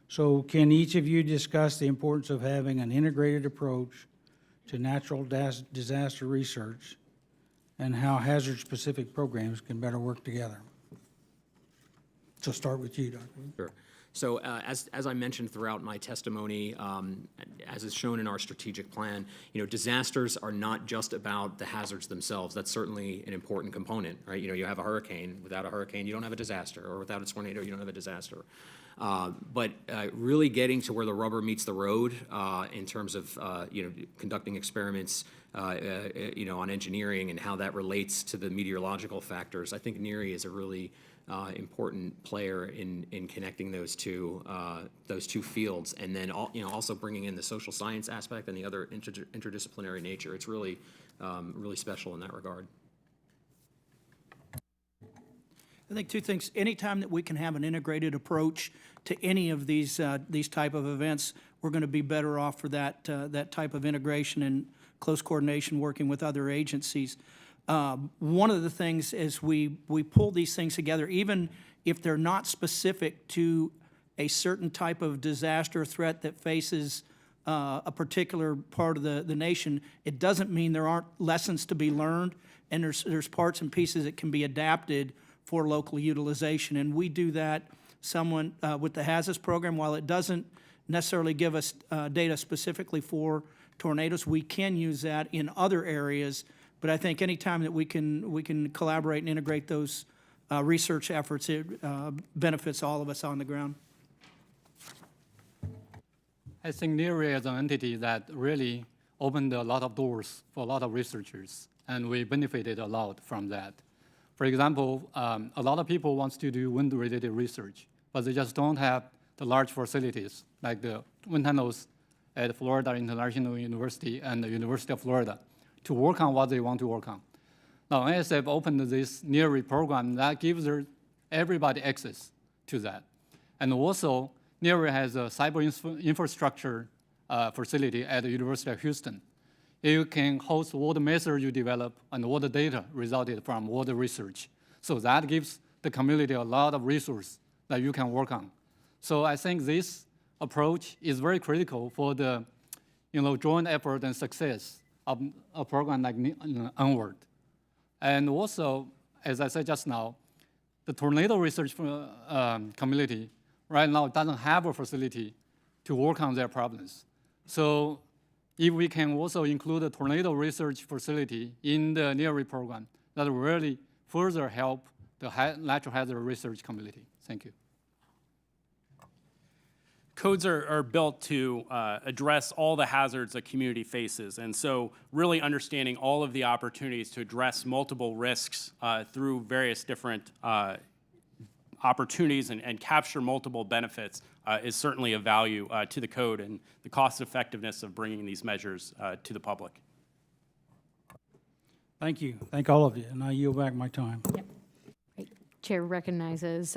So can each of you discuss the importance of having an integrated approach to natural disaster research and how hazard-specific programs can better work together? So start with you, Dr. Sure. So as I mentioned throughout my testimony, as is shown in our strategic plan, disasters are not just about the hazards themselves. That's certainly an important component, right? You have a hurricane. Without a hurricane, you don't have a disaster, or without a tornado, you don't have a disaster. But really getting to where the rubber meets the road in terms of conducting experiments on engineering and how that relates to the meteorological factors, I think NERI is a really important player in connecting those two fields, and then also bringing in the social science aspect and the other interdisciplinary nature. It's really really special in that regard. I think two things. Anytime that we can have an integrated approach to any of these type of events, we're going to be better off for that type of integration and close coordination working with other agencies. One of the things is we pull these things together, even if they're not specific to a certain type of disaster threat that faces a particular part of the nation, it doesn't mean there aren't lessons to be learned, and there's parts and pieces that can be adapted for local utilization. And we do that with the HAZAS program. While it doesn't necessarily give us data specifically for tornadoes, we can use that in other areas. But I think any time that we can collaborate and integrate those research efforts, it benefits all of us on the ground. I think NERI is an entity that really opened a lot of doors for a lot of researchers, and we benefited a lot from that. For example, a lot of people want to do wind-related research, but they just don't have the large facilities like the wind tunnels at Florida International University and the University of Florida to work on what they want to work on. Now, NSF opened this NERI program that gives everybody access to that. And also, NERI has a cyber infrastructure facility at the University of Houston. You can host all the methods you develop and all the data resulted from all the research. So that gives the community a lot of resources that you can work on. So I think this approach is very critical for the joint effort and success of a program like Onward. And also, as I said just now, the tornado research community right now doesn't have a facility to work on their problems. So if we can also include a tornado research facility in the NERI program, that will really further help the natural hazard research community. Thank you. Codes are built to address all the hazards a community faces. And so really understanding all of the opportunities to address multiple risks through various different opportunities and capture multiple benefits is certainly of value to the code and the cost effectiveness of bringing these measures to the public. Thank you. Thank all of you, and I yield back my time. Chair recognizes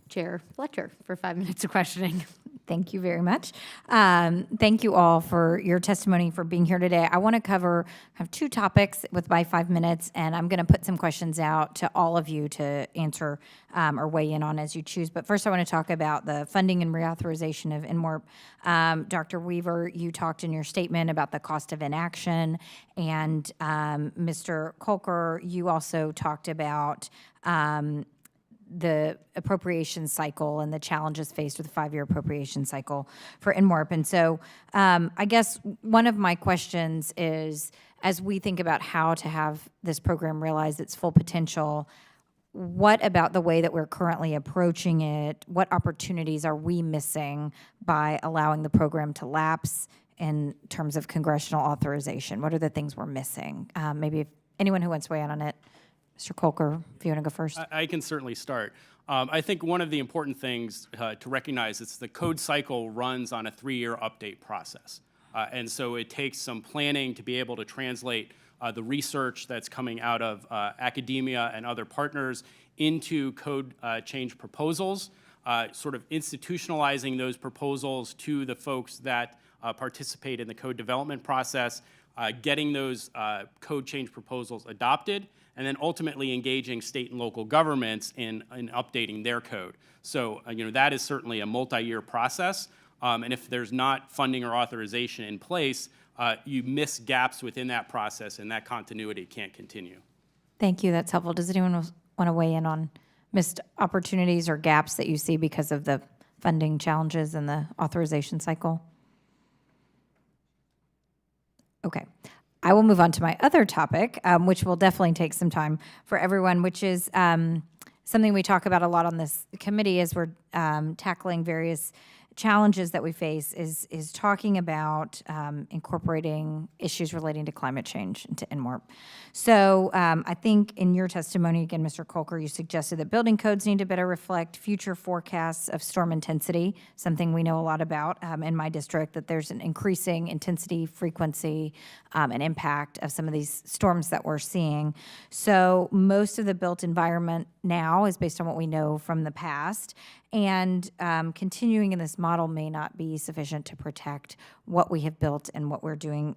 Chair Fletcher for 5 minutes of questioning. Thank you very much. Thank you all for your testimony, for being here today. I want to have 2 topics with my 5 minutes, and I'm going to put some questions out to all of you to answer or weigh in on as you choose. But first, I want to talk about the funding and reauthorization of NMORP. Dr. Weaver, you talked in your statement about the cost of inaction, and Mr. Colker, you also talked about the appropriation cycle and the challenges faced with the 5-year appropriation cycle for NMORP. And so I guess one of my questions is, as we think about how to have this program realize its full potential, what about the way that we're currently approaching it, what opportunities are we missing by allowing the program to lapse in terms of congressional authorization? What are the things we're missing? Maybe if anyone who wants to weigh in on it. Mr. Colker, if you want to go first. I can certainly start. I think one of the important things to recognize is the code cycle runs on a 3-year update process. And so it takes some planning to be able to translate the research that's coming out of academia and other partners into code change proposals, sort of institutionalizing those proposals to the folks that participate in the code development process, getting those code change proposals adopted, and then ultimately engaging state and local governments in updating their code. So, that is certainly a multi-year process. And if there's not funding or authorization in place, you miss gaps within that process, and that continuity can't continue. Thank you. That's helpful. Does anyone want to weigh in on missed opportunities or gaps that you see because of the funding challenges and the authorization cycle? Okay. I will move on to my other topic, which will definitely take some time for everyone, which is something we talk about a lot on this committee as we're tackling various challenges that we face, is talking about incorporating issues relating to climate change into NMORP. So I think in your testimony, again, Mr. Colker, you suggested that building codes need to better reflect future forecasts of storm intensity, something we know a lot about in my district, that there's an increasing intensity, frequency, and impact of some of these storms that we're seeing. So most of the built environment now is based on what we know from the past, and continuing in this model may not be sufficient to protect what we have built and what we're doing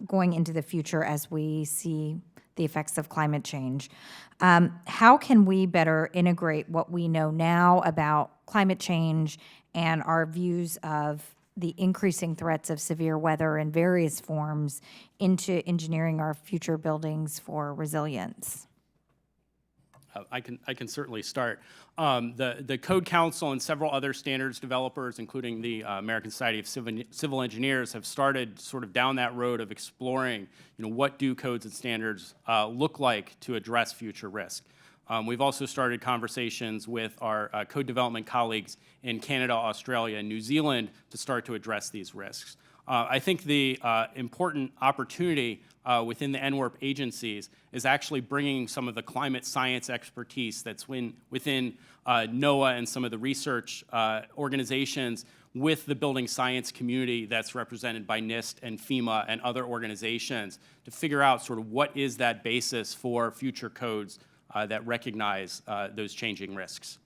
going into the future as we see the effects of climate change. How can we better integrate what we know now about climate change and our views of the increasing threats of severe weather in various forms into engineering our future buildings for resilience? I can certainly start. The Code Council and several other standards developers, including the American Society of Civil Engineers, have started sort of down that road of exploring, what do codes and standards look like to address future risk. We've also started conversations with our code development colleagues in Canada, Australia, and New Zealand to start to address these risks. I think the important opportunity within the NWRP agencies is actually bringing some of the climate science expertise that's within NOAA and some of the research organizations with the building science community that's represented by NIST and FEMA and other organizations to figure out sort of what is that basis for future codes that recognize those changing risks.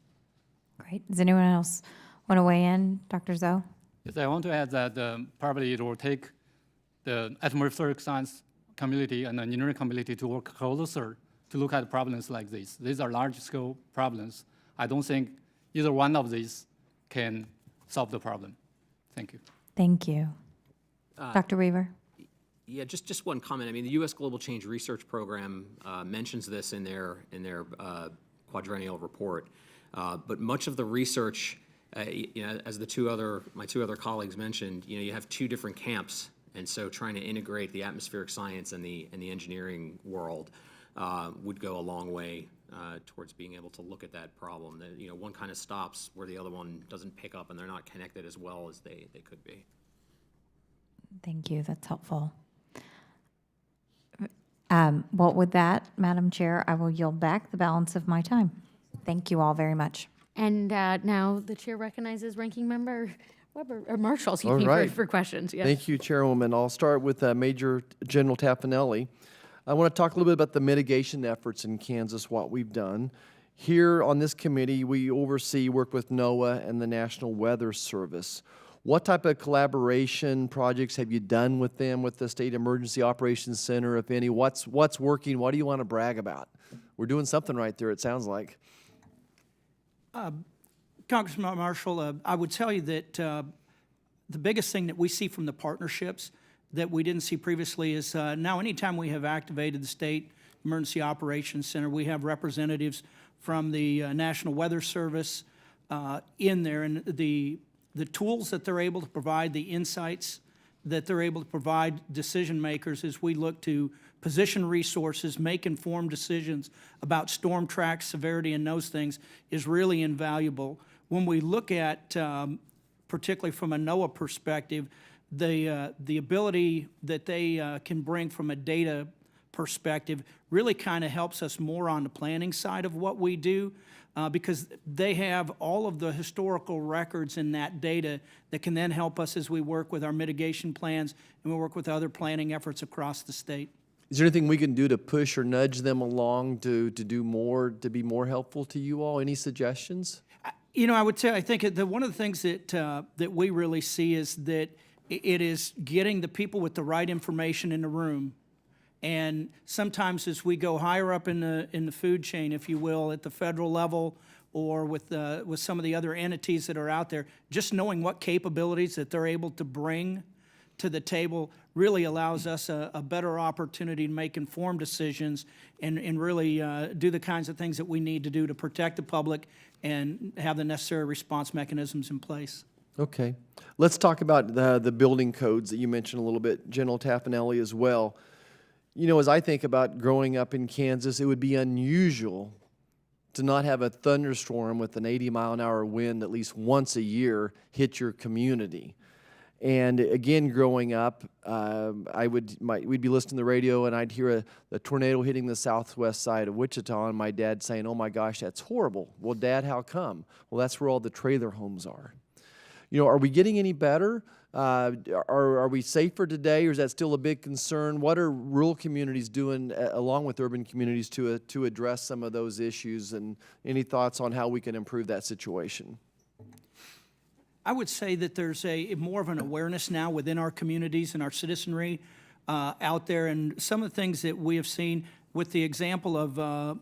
Great. Does anyone else want to weigh in? Dr. Zoe? Yes, I want to add that probably it will take the atmospheric science community and the engineering community to work closer to look at problems like this. These are large-scale problems. I don't think either one of these can solve the problem. Thank you. Thank you. Dr. Weaver? Yeah, just one comment. I mean, the U.S. Global Change Research Program mentions this in their quadrennial report. But much of the research, as my two other colleagues mentioned, you have two different camps, and so trying to integrate the atmospheric science and the engineering world would go a long way towards being able to look at that problem. That one kind of stops where the other one doesn't pick up, and they're not connected as well as they could be. Thank you. That's helpful. Well, with that, Madam Chair, I will yield back the balance of my time. Thank you all very much. And now the chair recognizes Ranking Member Weber, or Marshall, excuse All me, right. for questions. Yes. Thank you, Chairwoman. I'll start with Major General Tafanelli. I want to talk a little bit about the mitigation efforts in Kansas, what we've done. Here on this committee, we work with NOAA and the National Weather Service. What type of collaboration projects have you done with them, with the State Emergency Operations Center, if any? What's working? What do you want to brag about? We're doing something right there, it sounds like. Congressman Marshall, I would tell you that the biggest thing that we see from the partnerships that we didn't see previously is now anytime we have activated the State Emergency Operations Center, we have representatives from the National Weather Service in there, and the tools that they're able to provide, the insights that they're able to provide decision makers as we look to position resources, make informed decisions about storm track severity and those things is really invaluable. When we look at, particularly from a NOAA perspective, the ability that they can bring from a data perspective really kind of helps us more on the planning side of what we do. Because they have all of the historical records in that data that can then help us as we work with our mitigation plans and we work with other planning efforts across the state. Is there anything we can do to push or nudge them along to do more, to be more helpful to you all? Any suggestions? I would say, I think that one of the things that we really see is that it is getting the people with the right information in the room. And sometimes as we go higher up in the food chain, if you will, at the federal level or with some of the other entities that are out there, just knowing what capabilities that they're able to bring to the table really allows us a better opportunity to make informed decisions and really do the kinds of things that we need to do to protect the public and have the necessary response mechanisms in place. Okay. Let's talk about the building codes that you mentioned a little bit, General Tafanelli, as well. As I think about growing up in Kansas, it would be unusual to not have a thunderstorm with an 80-mile-an-hour wind at least once a year hit your community. And again, growing up, we'd be listening to the radio and I'd hear a tornado hitting the southwest side of Wichita and my dad saying, "Oh my gosh, that's horrible." Well, Dad, how come? Well, that's where all the trailer homes are. Are we getting any better? Are we safer today, or is that still a big concern? What are rural communities doing along with urban communities to address some of those issues, and any thoughts on how we can improve that situation? I would say that there's more of an awareness now within our communities and our citizenry out there, and some of the things that we have seen with the example of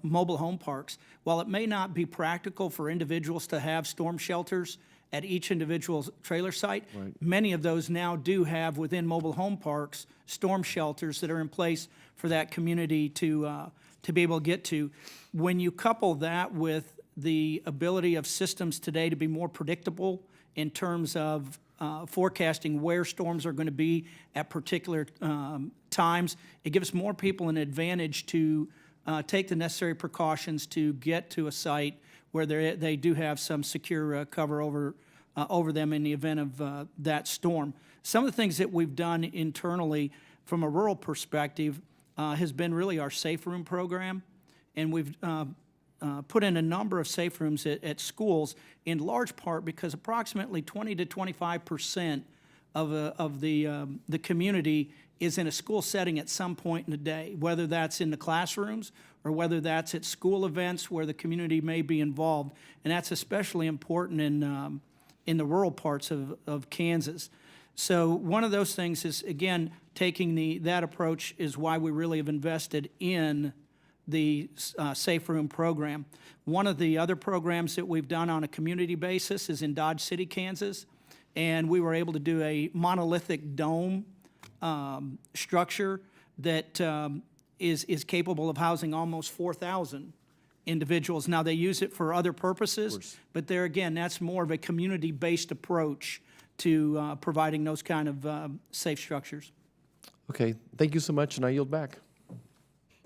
mobile home parks. While it may not be practical for individuals to have storm shelters at each individual trailer site, right, many of those now do have within mobile home parks storm shelters that are in place for that community to be able to get to. When you couple that with the ability of systems today to be more predictable in terms of forecasting where storms are going to be at particular times, it gives more people an advantage to take the necessary precautions to get to a site where they do have some secure cover over them in the event of that storm. Some of the things that we've done internally from a rural perspective has been really our Safe Room program, and we've put in a number of safe rooms at schools, in large part because approximately 20 to 25% of the community is in a school setting at some point in the day, whether that's in the classrooms or whether that's at school events where the community may be involved. And that's especially important in the rural parts of Kansas. So one of those things is, again, taking that approach is why we really have invested in the Safe Room program. One of the other programs that we've done on a community basis is in Dodge City, Kansas, and we were able to do a monolithic dome structure that is capable of housing almost 4,000 individuals. Now, they use it for other purposes, but there again, that's more of a community-based approach to providing those kind of safe structures. Okay, thank you so much, and I yield back.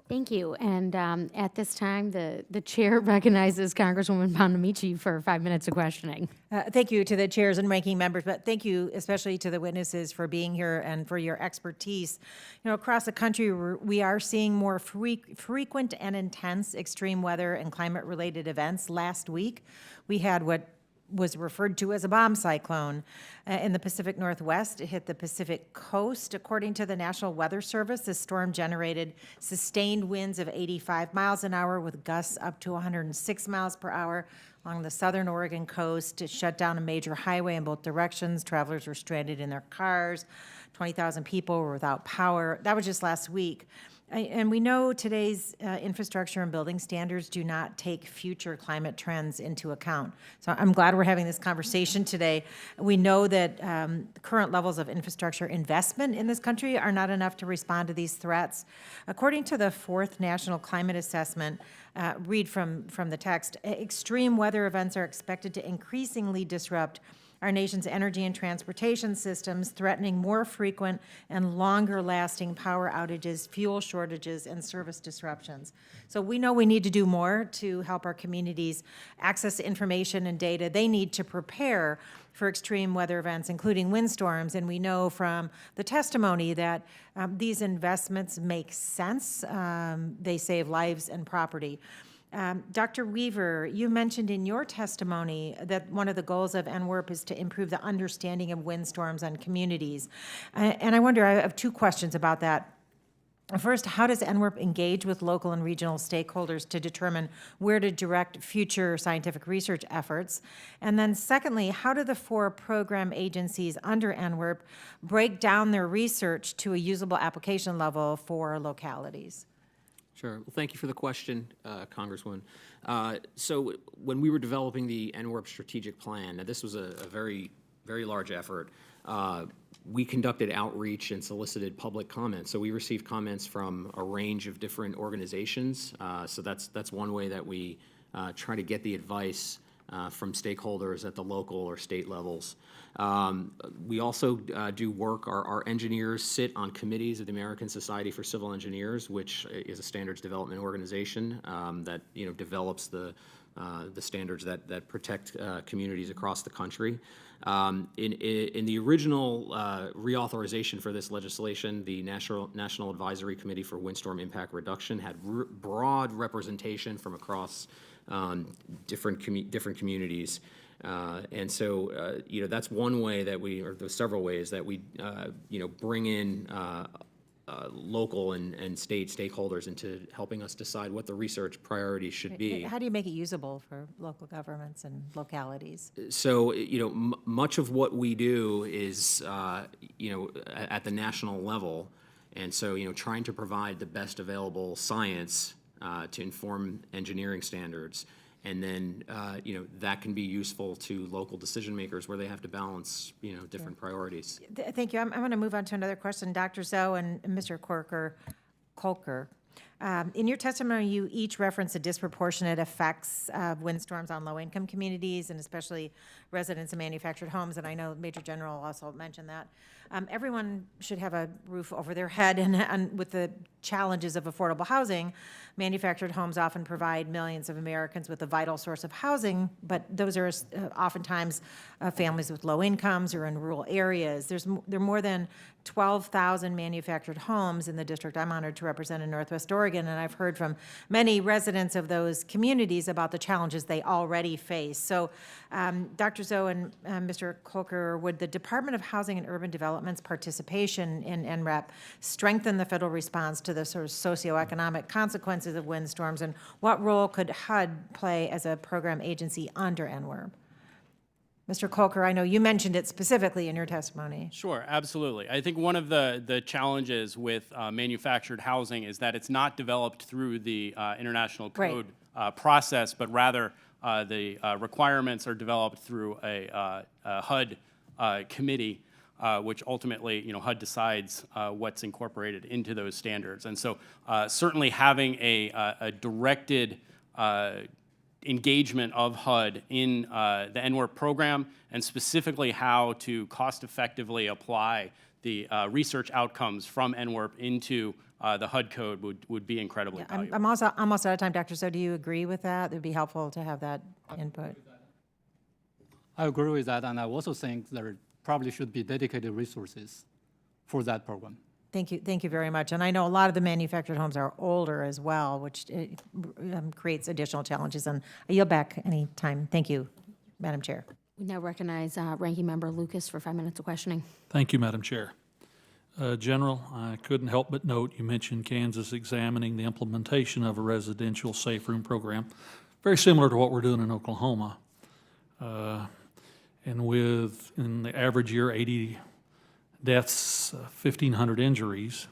Thank you. And at this time, the chair recognizes Congresswoman Bonamici for 5 minutes of questioning. Thank you to the chairs and ranking members, but thank you especially to the witnesses for being here and for your expertise. You know, across the country, we are seeing more frequent and intense extreme weather and climate-related events. Last week, we had what was referred to as a bomb cyclone in the Pacific Northwest. It hit the Pacific coast. According to the National Weather Service, the storm generated sustained winds of 85 miles an hour with gusts up to 106 miles per hour along the southern Oregon coast. It shut down a major highway in both directions. Travelers were stranded in their cars. 20,000 people were without power. That was just last week. And we know today's infrastructure and building standards do not take future climate trends into account. So I'm glad we're having this conversation today. We know that the current levels of infrastructure investment in this country are not enough to respond to these threats. According to the 4th National Climate Assessment, read from the text, extreme weather events are expected to increasingly disrupt our nation's energy and transportation systems, threatening more frequent and longer-lasting power outages, fuel shortages, and service disruptions. So we know we need to do more to help our communities access information and data they need to prepare for extreme weather events, including windstorms. And we know from the testimony that these investments make sense. They save lives and property. Dr. Weaver, you mentioned in your testimony that one of the goals of NWERP is to improve the understanding of windstorms on communities. And I wonder, I have 2 questions about that. First, how does NWERP engage with local and regional stakeholders to determine where to direct future scientific research efforts? And then secondly, how do the 4 program agencies under NWERP break down their research to a usable application level for localities? Sure. Well, thank you for the question, Congresswoman. So when we were developing the NWERP strategic plan, now this was a very, very large effort. We conducted outreach and solicited public comments. So we received comments from a range of different organizations. So that's one way that we try to get the advice from stakeholders at the local or state levels. We also do work, our engineers sit on committees of the American Society for Civil Engineers, which is a standards development organization that develops the standards that protect communities across the country. In the original reauthorization for this legislation, the National Advisory Committee for Windstorm Impact Reduction had broad representation from across different communities. And so, that's one way that or there's several ways that we, bring in local and state stakeholders into helping us decide what the research priorities should be. How do you make it usable for local governments and localities? So, much of what we do is, at the national level. And so, trying to provide the best available science to inform engineering standards. And then, that can be useful to local decision makers where they have to balance, different priorities. Thank you. I'm going to move on to another question. Dr. Zoe and Mr. Colker. In your testimony, you each referenced the disproportionate effects of windstorms on low-income communities and especially residents in manufactured homes, and I know Major General also mentioned that. Everyone should have a roof over their head, and with the challenges of affordable housing, manufactured homes often provide millions of Americans with a vital source of housing, but those are oftentimes families with low incomes or in rural areas. There are more than 12,000 manufactured homes in the district I'm honored to represent in Northwest Oregon, and I've heard from many residents of those communities about the challenges they already face. So, Dr. Zoe and Mr. Colker, would the Department of Housing and Urban Development's participation in NREP strengthen the federal response to the sort of socioeconomic consequences of windstorms, and what role could HUD play as a program agency under NWERP? Mr. Colker, I know you mentioned it specifically in your testimony. Sure, absolutely. I think one of the challenges with manufactured housing is that it's not developed through the international code process, but rather the requirements are developed through a HUD committee, which ultimately, HUD decides what's incorporated into those standards. And so certainly having a directed engagement of HUD in the NWERP program, and specifically how to cost-effectively apply the research outcomes from NWERP into the HUD code would be incredibly valuable. I'm also almost out of time, Dr. So do you agree with that? It would be helpful to have that input. I agree with that, and I also think there probably should be dedicated resources for that program. Thank you very much. And I know a lot of the manufactured homes are older as well, which creates additional challenges. And I yield back any time. Thank you, Madam Chair. We now recognize Ranking Member Lucas for 5 minutes of questioning. Thank you, Madam Chair. General, I couldn't help but note you mentioned Kansas examining the implementation of a residential safe room program, very similar to what we're doing in Oklahoma. And with, in the average year, 80 deaths, 1,500 injuries,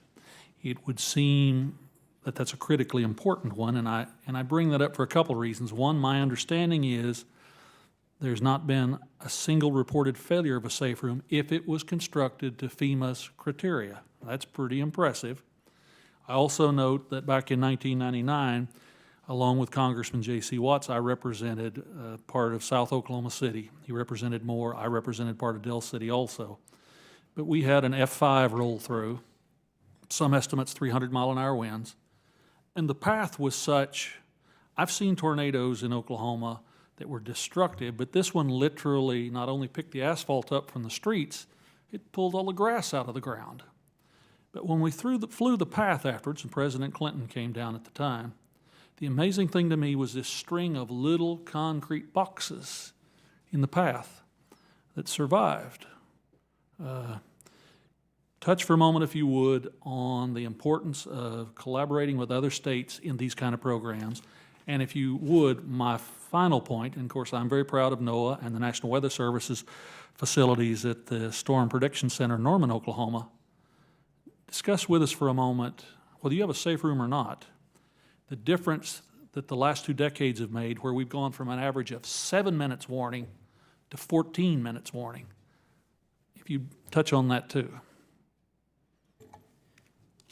it would seem that that's a critically important one, and I bring that up for a couple of reasons. One, my understanding is there's not been a single reported failure of a safe room if it was constructed to FEMA's criteria. That's pretty impressive. I also note that back in 1999, along with Congressman J.C. Watts, I represented part of South Oklahoma City. He represented Moore. I represented part of Del City also. But we had an F5 roll through, some estimates 300-mile-an-hour winds, and the path was such. I've seen tornadoes in Oklahoma that were destructive, but this one literally not only picked the asphalt up from the streets, it pulled all the grass out of the ground. But when we flew the path afterwards, and President Clinton came down at the time, the amazing thing to me was this string of little concrete boxes in the path that survived. Touch for a moment, if you would, on the importance of collaborating with other states in these kind of programs. And if you would, my final point, and of course I'm very proud of NOAA and the National Weather Service's facilities at the Storm Prediction Center in Norman, Oklahoma. Discuss with us for a moment, whether you have a safe room or not, the difference that the last 2 decades have made, where we've gone from an average of 7 minutes warning to 14 minutes warning. If you touch on that too.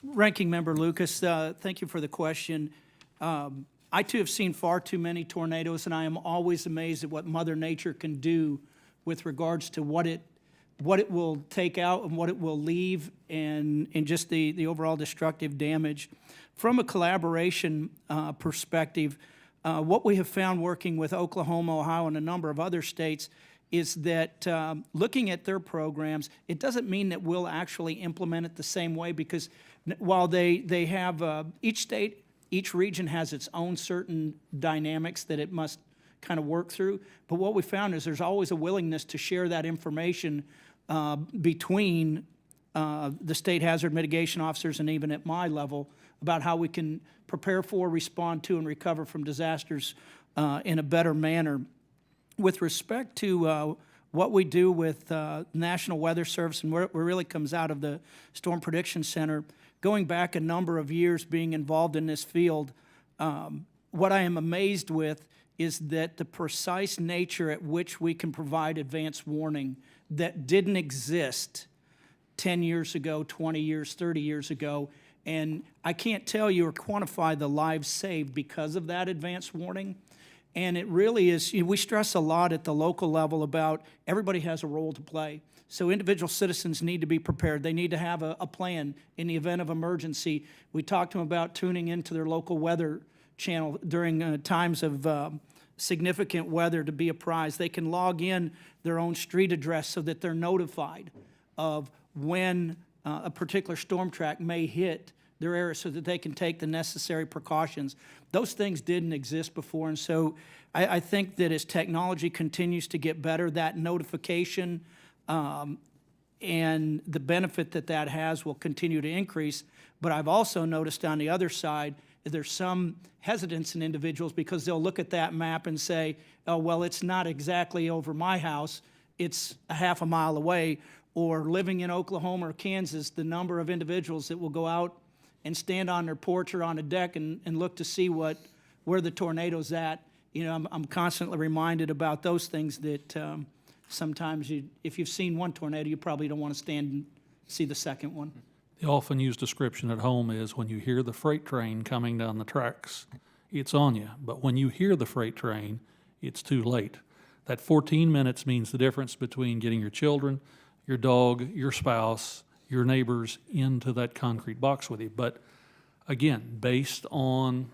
Ranking Member Lucas, thank you for the question. I too have seen far too many tornadoes, and I am always amazed at what Mother Nature can do with regards to what it will take out and what it will leave, and just the overall destructive damage. From a collaboration perspective, what we have found working with Oklahoma, Ohio, and a number of other states is that looking at their programs, it doesn't mean that we'll actually implement it the same way, because while they have, each state, each region has its own certain dynamics that it must kind of work through. But what we found is there's always a willingness to share that information between the state hazard mitigation officers and even at my level about how we can prepare for, respond to, and recover from disasters in a better manner. With respect to what we do with National Weather Service and where it really comes out of the Storm Prediction Center, going back a number of years being involved in this field, what I am amazed with is that the precise nature at which we can provide advance warning that didn't exist 10 years ago, 20 years, 30 years ago. And I can't tell you or quantify the lives saved because of that advance warning. And it really is, we stress a lot at the local level about everybody has a role to play. So individual citizens need to be prepared. They need to have a plan in the event of emergency. We talked to them about tuning into their local weather channel during times of significant weather to be apprised. They can log in their own street address so that they're notified of when a particular storm track may hit their area so that they can take the necessary precautions. Those things didn't exist before, and so I think that as technology continues to get better, that notification and the benefit that that has will continue to increase. But I've also noticed on the other side, there's some hesitance in individuals because they'll look at that map and say, oh, well, it's not exactly over my house, it's a half a mile away. Or living in Oklahoma or Kansas, the number of individuals that will go out and stand on their porch or on a deck and look to see where the tornado's at. You know, I'm constantly reminded about those things that sometimes if you've seen one tornado, you probably don't want to stand and see the second one. The often used description at home is when you hear the freight train coming down the tracks, it's on you. But when you hear the freight train, it's too late. That 14 minutes means the difference between getting your children, your dog, your spouse, your neighbors into that concrete box with you. But again, based on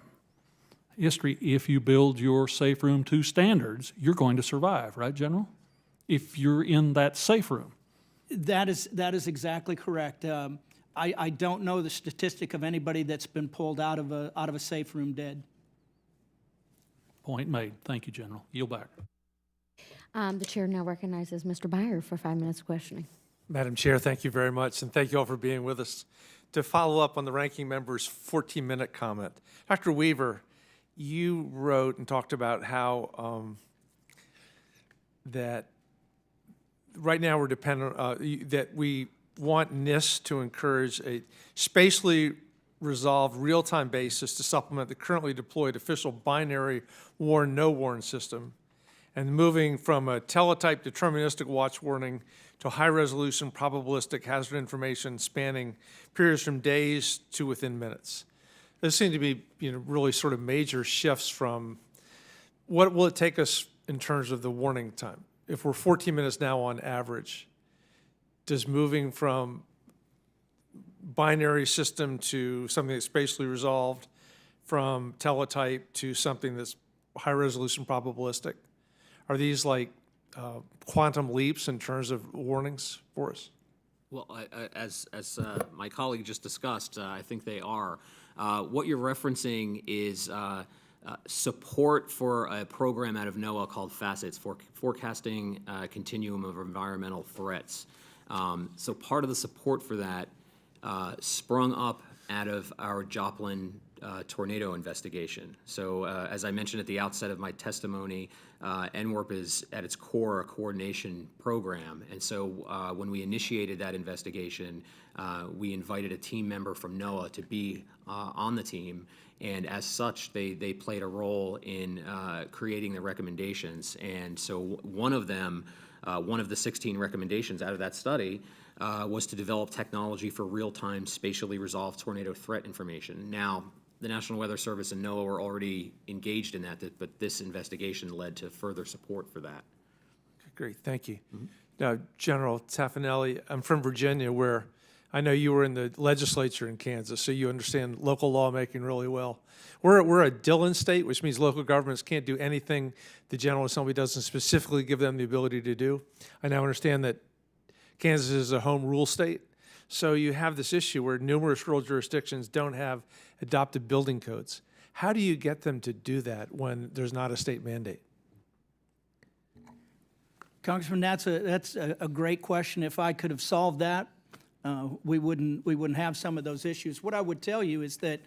history, if you build your safe room to standards, you're going to survive, right, General? If you're in that safe room. That is exactly correct. I don't know the statistic of anybody that's been pulled out of a safe room dead. Point made. Thank you, General. Yield back. The chair now recognizes Mr. Byer for 5 minutes of questioning. Madam Chair, thank you very much, and thank you all for being with us. To follow up on the ranking member's 14-minute comment, Dr. Weaver, you wrote and talked about how that right now we're dependent, that we want NIST to encourage a spatially resolved real-time basis to supplement the currently deployed official binary warn, no warn system, and moving from a teletype deterministic watch warning to high-resolution probabilistic hazard information spanning periods from days to within minutes. Those seem to be, really sort of major shifts from what will it take us in terms of the warning time. If we're 14 minutes now on average, does moving from binary system to something that's spatially resolved, from teletype to something that's high-resolution probabilistic, are these like quantum leaps in terms of warnings for us? Well, as my colleague just discussed, I think they are. What you're referencing is support for a program out of NOAA called FACETS, Forecasting Continuum of Environmental Threats. So part of the support for that sprung up out of our Joplin tornado investigation. So as I mentioned at the outset of my testimony, NWRP is at its core a coordination program. And so when we initiated that investigation, we invited a team member from NOAA to be on the team. And as such, they played a role in creating the recommendations. And so one of them, one of the 16 recommendations out of that study was to develop technology for real-time spatially resolved tornado threat information. Now, the National Weather Service and NOAA were already engaged in that, but this investigation led to further support for that. Okay, great, thank you. Now, General Tafanelli, I'm from Virginia, where I know you were in the legislature in Kansas, so you understand local lawmaking really well. We're a Dillon state, which means local governments can't do anything the General Assembly doesn't specifically give them the ability to do. I now understand that Kansas is a home rule state, so you have this issue where numerous rural jurisdictions don't have adopted building codes. How do you get them to do that when there's not a state mandate? Congressman, that's a great question. If I could have solved that, we wouldn't have some of those issues. What I would tell you is that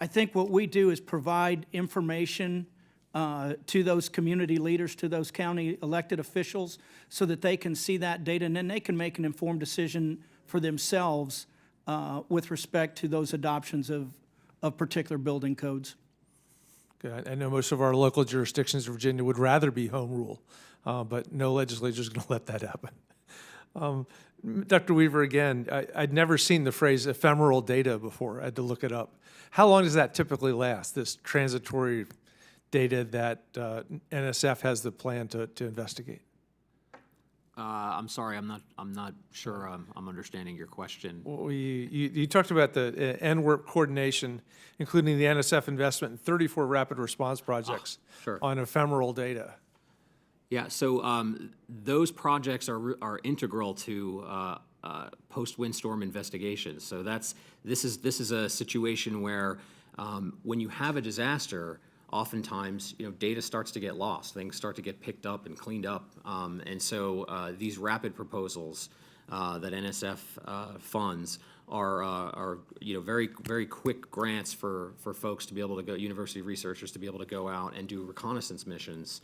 I think what we do is provide information to those community leaders, to those county elected officials, so that they can see that data, and then they can make an informed decision for themselves with respect to those adoptions of particular building codes. Okay, I know most of our local jurisdictions in Virginia would rather be home rule, but no legislature is going to let that happen. Dr. Weaver, again, I'd never seen the phrase ephemeral data before. I had to look it up. How long does that typically last, this transitory data that NSF has the plan to investigate? I'm sorry, I'm not sure I'm understanding your question. Well, you talked about the NWRP coordination, including the NSF investment in 34 rapid response projects sure. on ephemeral data. Yeah, so those projects are integral to post-Windstorm investigations. So this is a situation where when you have a disaster, oftentimes, data starts to get lost. Things start to get picked up and cleaned up. And so these rapid proposals that NSF funds are very, very quick grants for folks to be able to go, university researchers to be able to go out and do reconnaissance missions,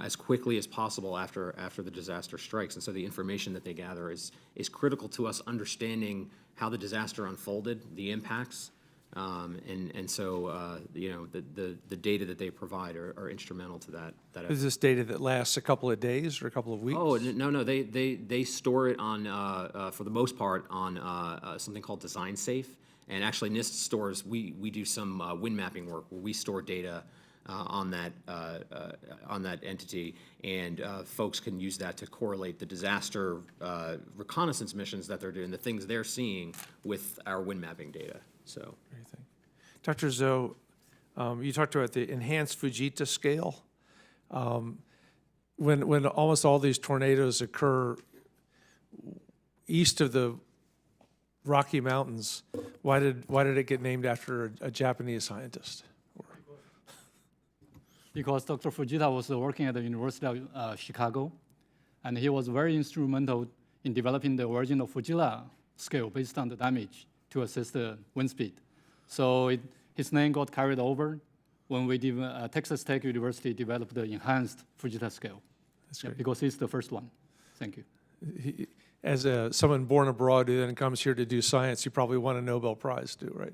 as quickly as possible after the disaster strikes. And so the information that they gather is critical to us understanding how the disaster unfolded, the impacts. And so the data that they provide are instrumental to that. Is this data that lasts a couple of days or a couple of weeks? Oh no, they store it on for the most part on something called Design Safe, And actually, NIST stores, we do some wind mapping work where we store data on that entity, and folks can use that to correlate the disaster reconnaissance missions that they're doing, the things they're seeing with our wind mapping data. So, Dr. Zoe, you talked about the enhanced Fujita scale. When almost all these tornadoes occur east of the Rocky Mountains, why did it get named after a Japanese scientist? Because Dr. Fujita was working at the University of Chicago, and he was very instrumental in developing the original Fujita scale based on the damage to assess the wind speed. So his name got carried over when Texas Tech University developed the enhanced Fujita scale. That's great. Because he's the first one. Thank you. As someone born abroad who then comes here to do science, you probably won a Nobel Prize too, right?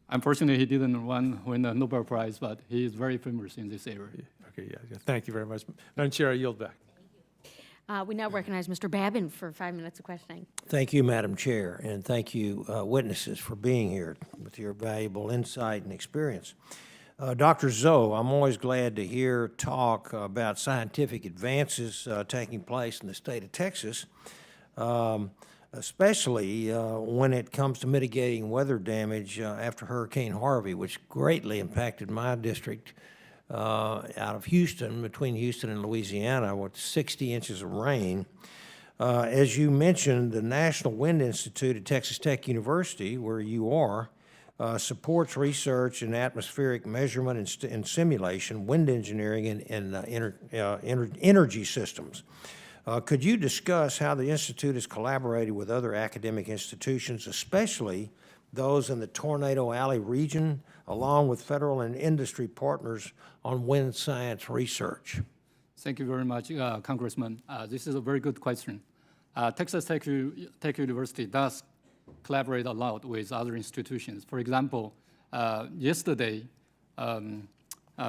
Unfortunately, he didn't win a Nobel Prize, but he is very famous in this area. Okay, yeah. Thank you very much. Madam Chair, I yield back. We now recognize Mr. Babin for 5 minutes of questioning. Thank you, Madam Chair, and thank you, witnesses, for being here with your valuable insight and experience. Dr. Zoe, I'm always glad to hear talk about scientific advances taking place in the state of Texas, especially when it comes to mitigating weather damage after Hurricane Harvey, which greatly impacted my district out of Houston, between Houston and Louisiana, with 60 inches of rain. As you mentioned, the National Wind Institute at Texas Tech University, where you are, supports research in atmospheric measurement and simulation, wind engineering, and energy systems. Could you discuss how the Institute has collaborated with other academic institutions, especially those in the Tornado Alley region, along with federal and industry partners on wind science research? Thank you very much, Congressman. This is a very good question. Texas Tech University does collaborate a lot with other institutions. For example, yesterday,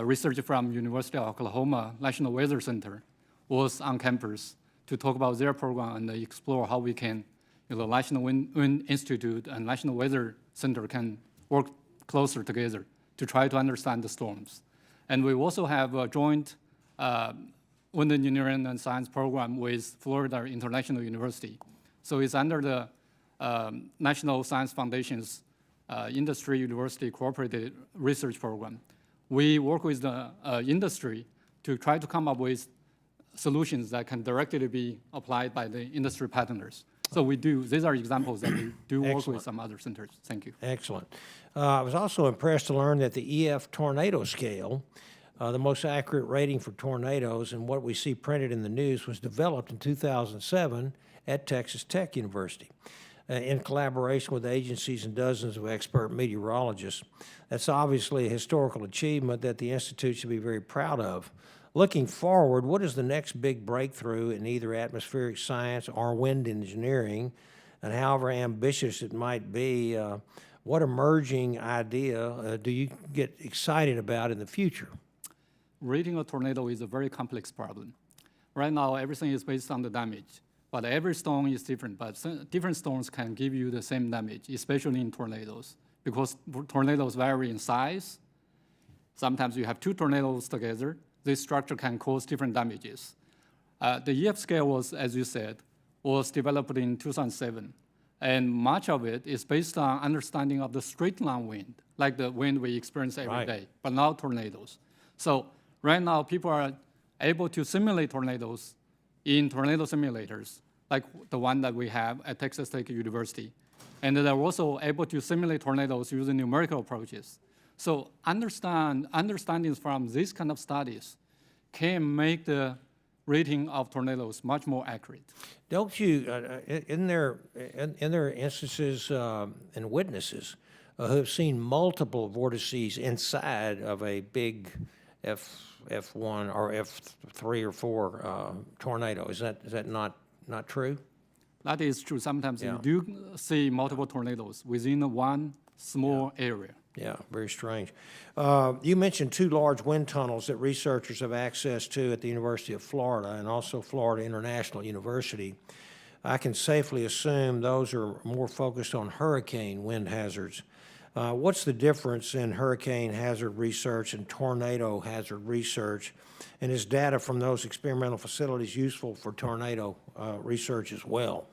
research from University of Oklahoma National Weather Center was on campus to talk about their program and explore how we can, the National Wind Institute and National Weather Center can work closer together to try to understand the storms. And we also have a joint wind engineering and science program with Florida International University. So it's under the National Science Foundation's Industry University Cooperative Research Program. We work with the industry to try to come up with solutions that can directly be applied by the industry partners. So we do, these are examples that we do work with some other centers. Thank you. Excellent. I was also impressed to learn that the EF tornado scale, the most accurate rating for tornadoes and what we see printed in the news, was developed in 2007 at Texas Tech University in collaboration with agencies and dozens of expert meteorologists. That's obviously a historical achievement that the Institute should be very proud of. Looking forward, what is the next big breakthrough in either atmospheric science or wind engineering? And however ambitious it might be, what emerging idea do you get excited about in the future? Rating a tornado is a very complex problem. Right now, everything is based on the damage, but every storm is different, but different storms can give you the same damage, especially in tornadoes, because tornadoes vary in size. Sometimes you have two tornadoes together. This structure can cause different damages. The EF scale was, as you said, was developed in 2007. And much of it is based on understanding of the straight line wind, like the wind we experience every day, but not tornadoes. So right now, people are able to simulate tornadoes in tornado simulators, like the one that we have at Texas Tech University. And they're also able to simulate tornadoes using numerical approaches. So understandings from these kind of studies can make the rating of tornadoes much more accurate. Don't you, in there instances and witnesses who have seen multiple vortices inside of a big F1 or F3 or 4 tornado? Is that not true? That is true. Sometimes you do see multiple tornadoes within one small area. Yeah, very strange. You mentioned 2 large wind tunnels that researchers have access to at the University of Florida and also Florida International University. I can safely assume those are more focused on hurricane wind hazards. What's the difference in hurricane hazard research and tornado hazard research? And is data from those experimental facilities useful for tornado research as well?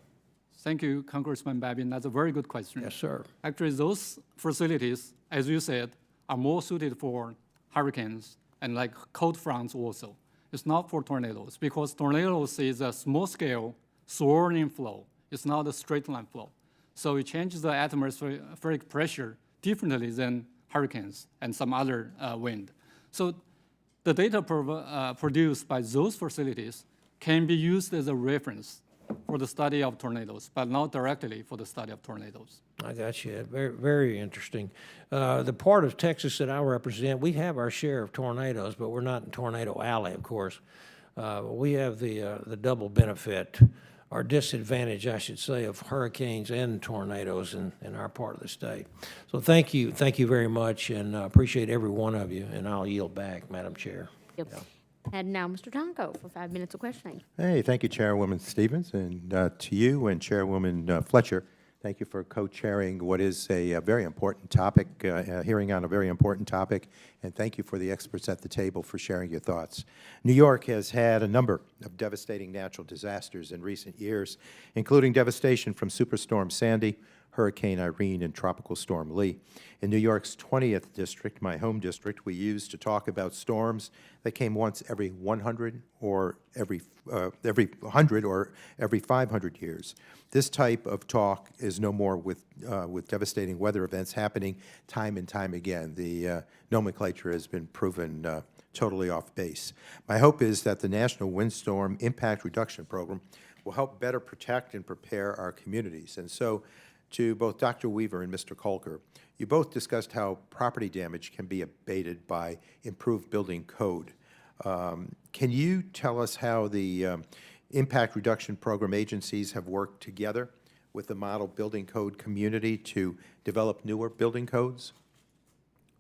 Thank you, Congressman Babin. That's a very good question. Yes, sir. Actually, those facilities, as you said, are more suited for hurricanes and like cold fronts also. It's not for tornadoes because tornadoes is a small scale swirling flow. It's not a straight line flow. So it changes the atmospheric pressure differently than hurricanes and some other wind. So the data produced by those facilities can be used as a reference for the study of tornadoes, but not directly for the study of tornadoes. I got you. Very, very interesting. The part of Texas that I represent, we have our share of tornadoes, but we're not in Tornado Alley, of course. We have the double benefit, or disadvantage, I should say, of hurricanes and tornadoes in our part of the state. So thank you very much, and appreciate every one of you, and I'll yield back, Madam Chair. Yep. And now Mr. Tonko for 5 minutes of questioning. Hey, thank you, Chairwoman Stevens, and to you and Chairwoman Fletcher. Thank you for co-chairing what is a very important topic, hearing on a very important topic, and thank you for the experts at the table for sharing your thoughts. New York has had a number of devastating natural disasters in recent years, including devastation from Superstorm Sandy, Hurricane Irene, and Tropical Storm Lee. In New York's 20th district, my home district, we used to talk about storms that came once every 100 or every 100 or every 500 years. This type of talk is no more with devastating weather events happening time and time again. The nomenclature has been proven totally off base. My hope is that the National Windstorm Impact Reduction Program will help better protect and prepare our communities. And so, to both Dr. Weaver and Mr. Colker, you both discussed how property damage can be abated by improved building code. Can you tell us how the Impact Reduction Program agencies have worked together with the model building code community to develop newer building codes?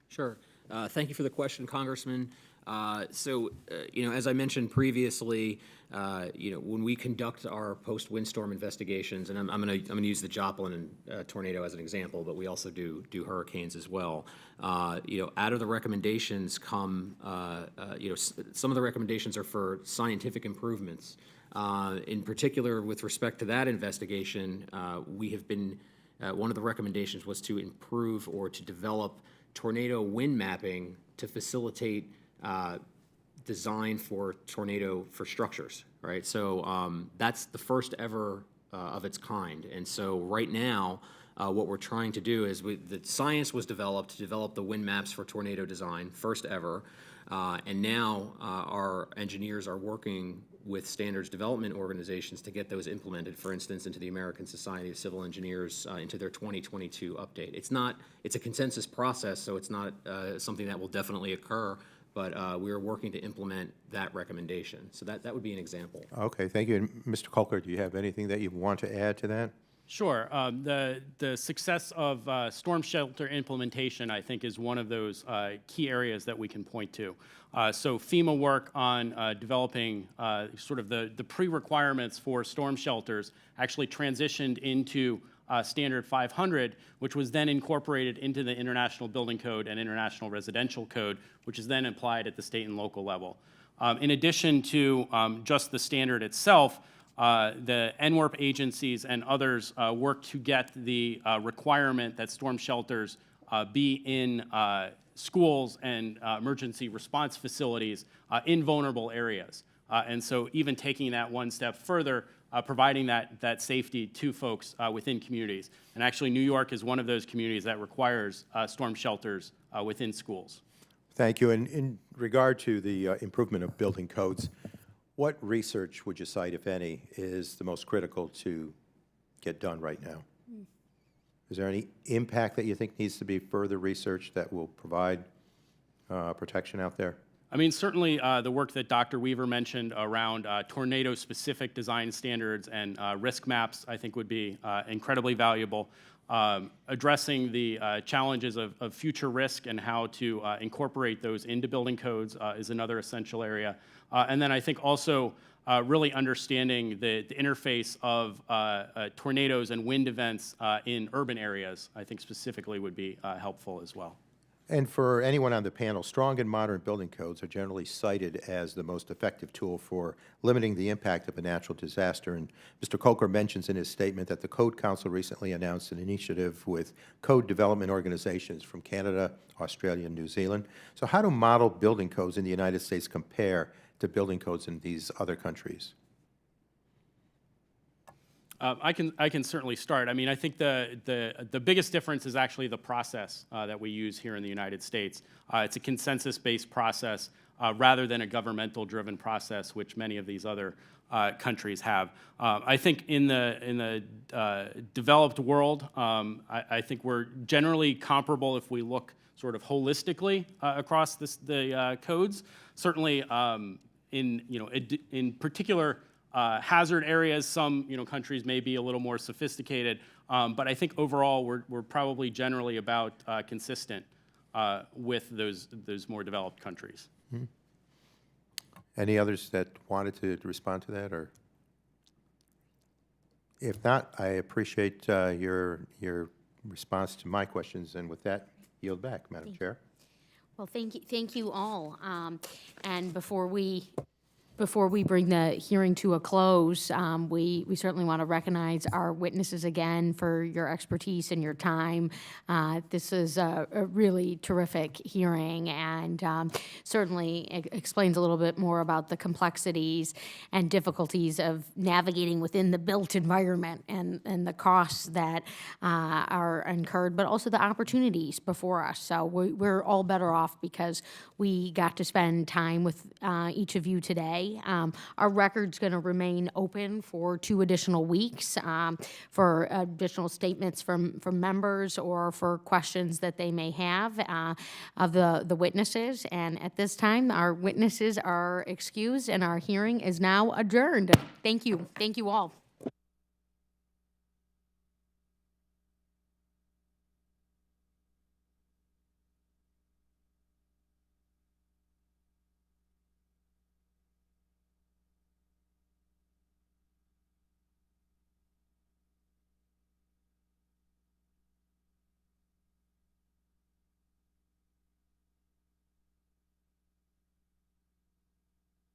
Sure. Thank you for the question, Congressman. As I mentioned previously, when we conduct our post-windstorm investigations, and I'm going to use the Joplin tornado as an example, but we also do hurricanes as well. Out of the recommendations come, some of the recommendations are for scientific improvements. In particular, with respect to that investigation, we have been one of the recommendations was to improve or to develop tornado wind mapping to facilitate design for structures, right? So that's the first ever of its kind. And so right now, what we're trying to do is the science was developed to develop the wind maps for tornado design, first ever. And now our engineers are working with standards development organizations to get those implemented, for instance, into the American Society of Civil Engineers into their 2022 update. It's a consensus process, so it's not something that will definitely occur, but we are working to implement that recommendation. So that would be an example. Okay, thank you. And Mr. Colker, do you have anything that you want to add to that? Sure. The success of storm shelter implementation, I think, is one of those key areas that we can point to. So FEMA work on developing sort of the pre-requirements for storm shelters actually transitioned into Standard 500, which was then incorporated into the International Building Code and International Residential Code, which is then applied at the state and local level. In addition to just the standard itself, the NWERP agencies and others work to get the requirement that storm shelters be in schools and emergency response facilities in vulnerable areas. And so even taking that one step further, providing that safety to folks within communities. And actually, New York is one of those communities that requires storm shelters within schools. Thank you. And in regard to the improvement of building codes, what research would you cite, if any, is the most critical to get done right now? Is there any impact that you think needs to be further researched that will provide protection out there? I mean, certainly the work that Dr. Weaver mentioned around tornado-specific design standards and risk maps, I think, would be incredibly valuable. Addressing the challenges of future risk and how to incorporate those into building codes is another essential area. And then I think also really understanding the interface of tornadoes and wind events in urban areas, I think specifically would be helpful as well. And for anyone on the panel, strong and modern building codes are generally cited as the most effective tool for limiting the impact of a natural disaster. And Mr. Colker mentions in his statement that the Code Council recently announced an initiative with code development organizations from Canada, Australia, and New Zealand. So how do model building codes in the United States compare to building codes in these other countries? I can certainly start. I mean, I think the biggest difference is actually the process that we use here in the United States. It's a consensus-based process rather than a governmental-driven process, which many of these other countries have. I think in the developed world, I think we're generally comparable if we look sort of holistically across the codes. Certainly, in particular. Hazard areas, some countries may be a little more sophisticated, but I think overall we're probably generally about consistent with those more developed countries. Mm-hmm. Any others that wanted to respond to that, or if not, I appreciate your response to my questions, and with that, yield back, Madam Chair. Well, thank you all. And before we bring the hearing to a close, we certainly want to recognize our witnesses again for your expertise and your time. This is a really terrific hearing, and certainly explains a little bit more about the complexities and difficulties of navigating within the built environment and the costs that are incurred, but also the opportunities before us. So we're all better off because we got to spend time with each of you today. Our record's going to remain open for 2 additional weeks for additional statements from members or for questions that they may have of the witnesses. And at this time, our witnesses are excused and our hearing is now adjourned. Thank you. Thank you all.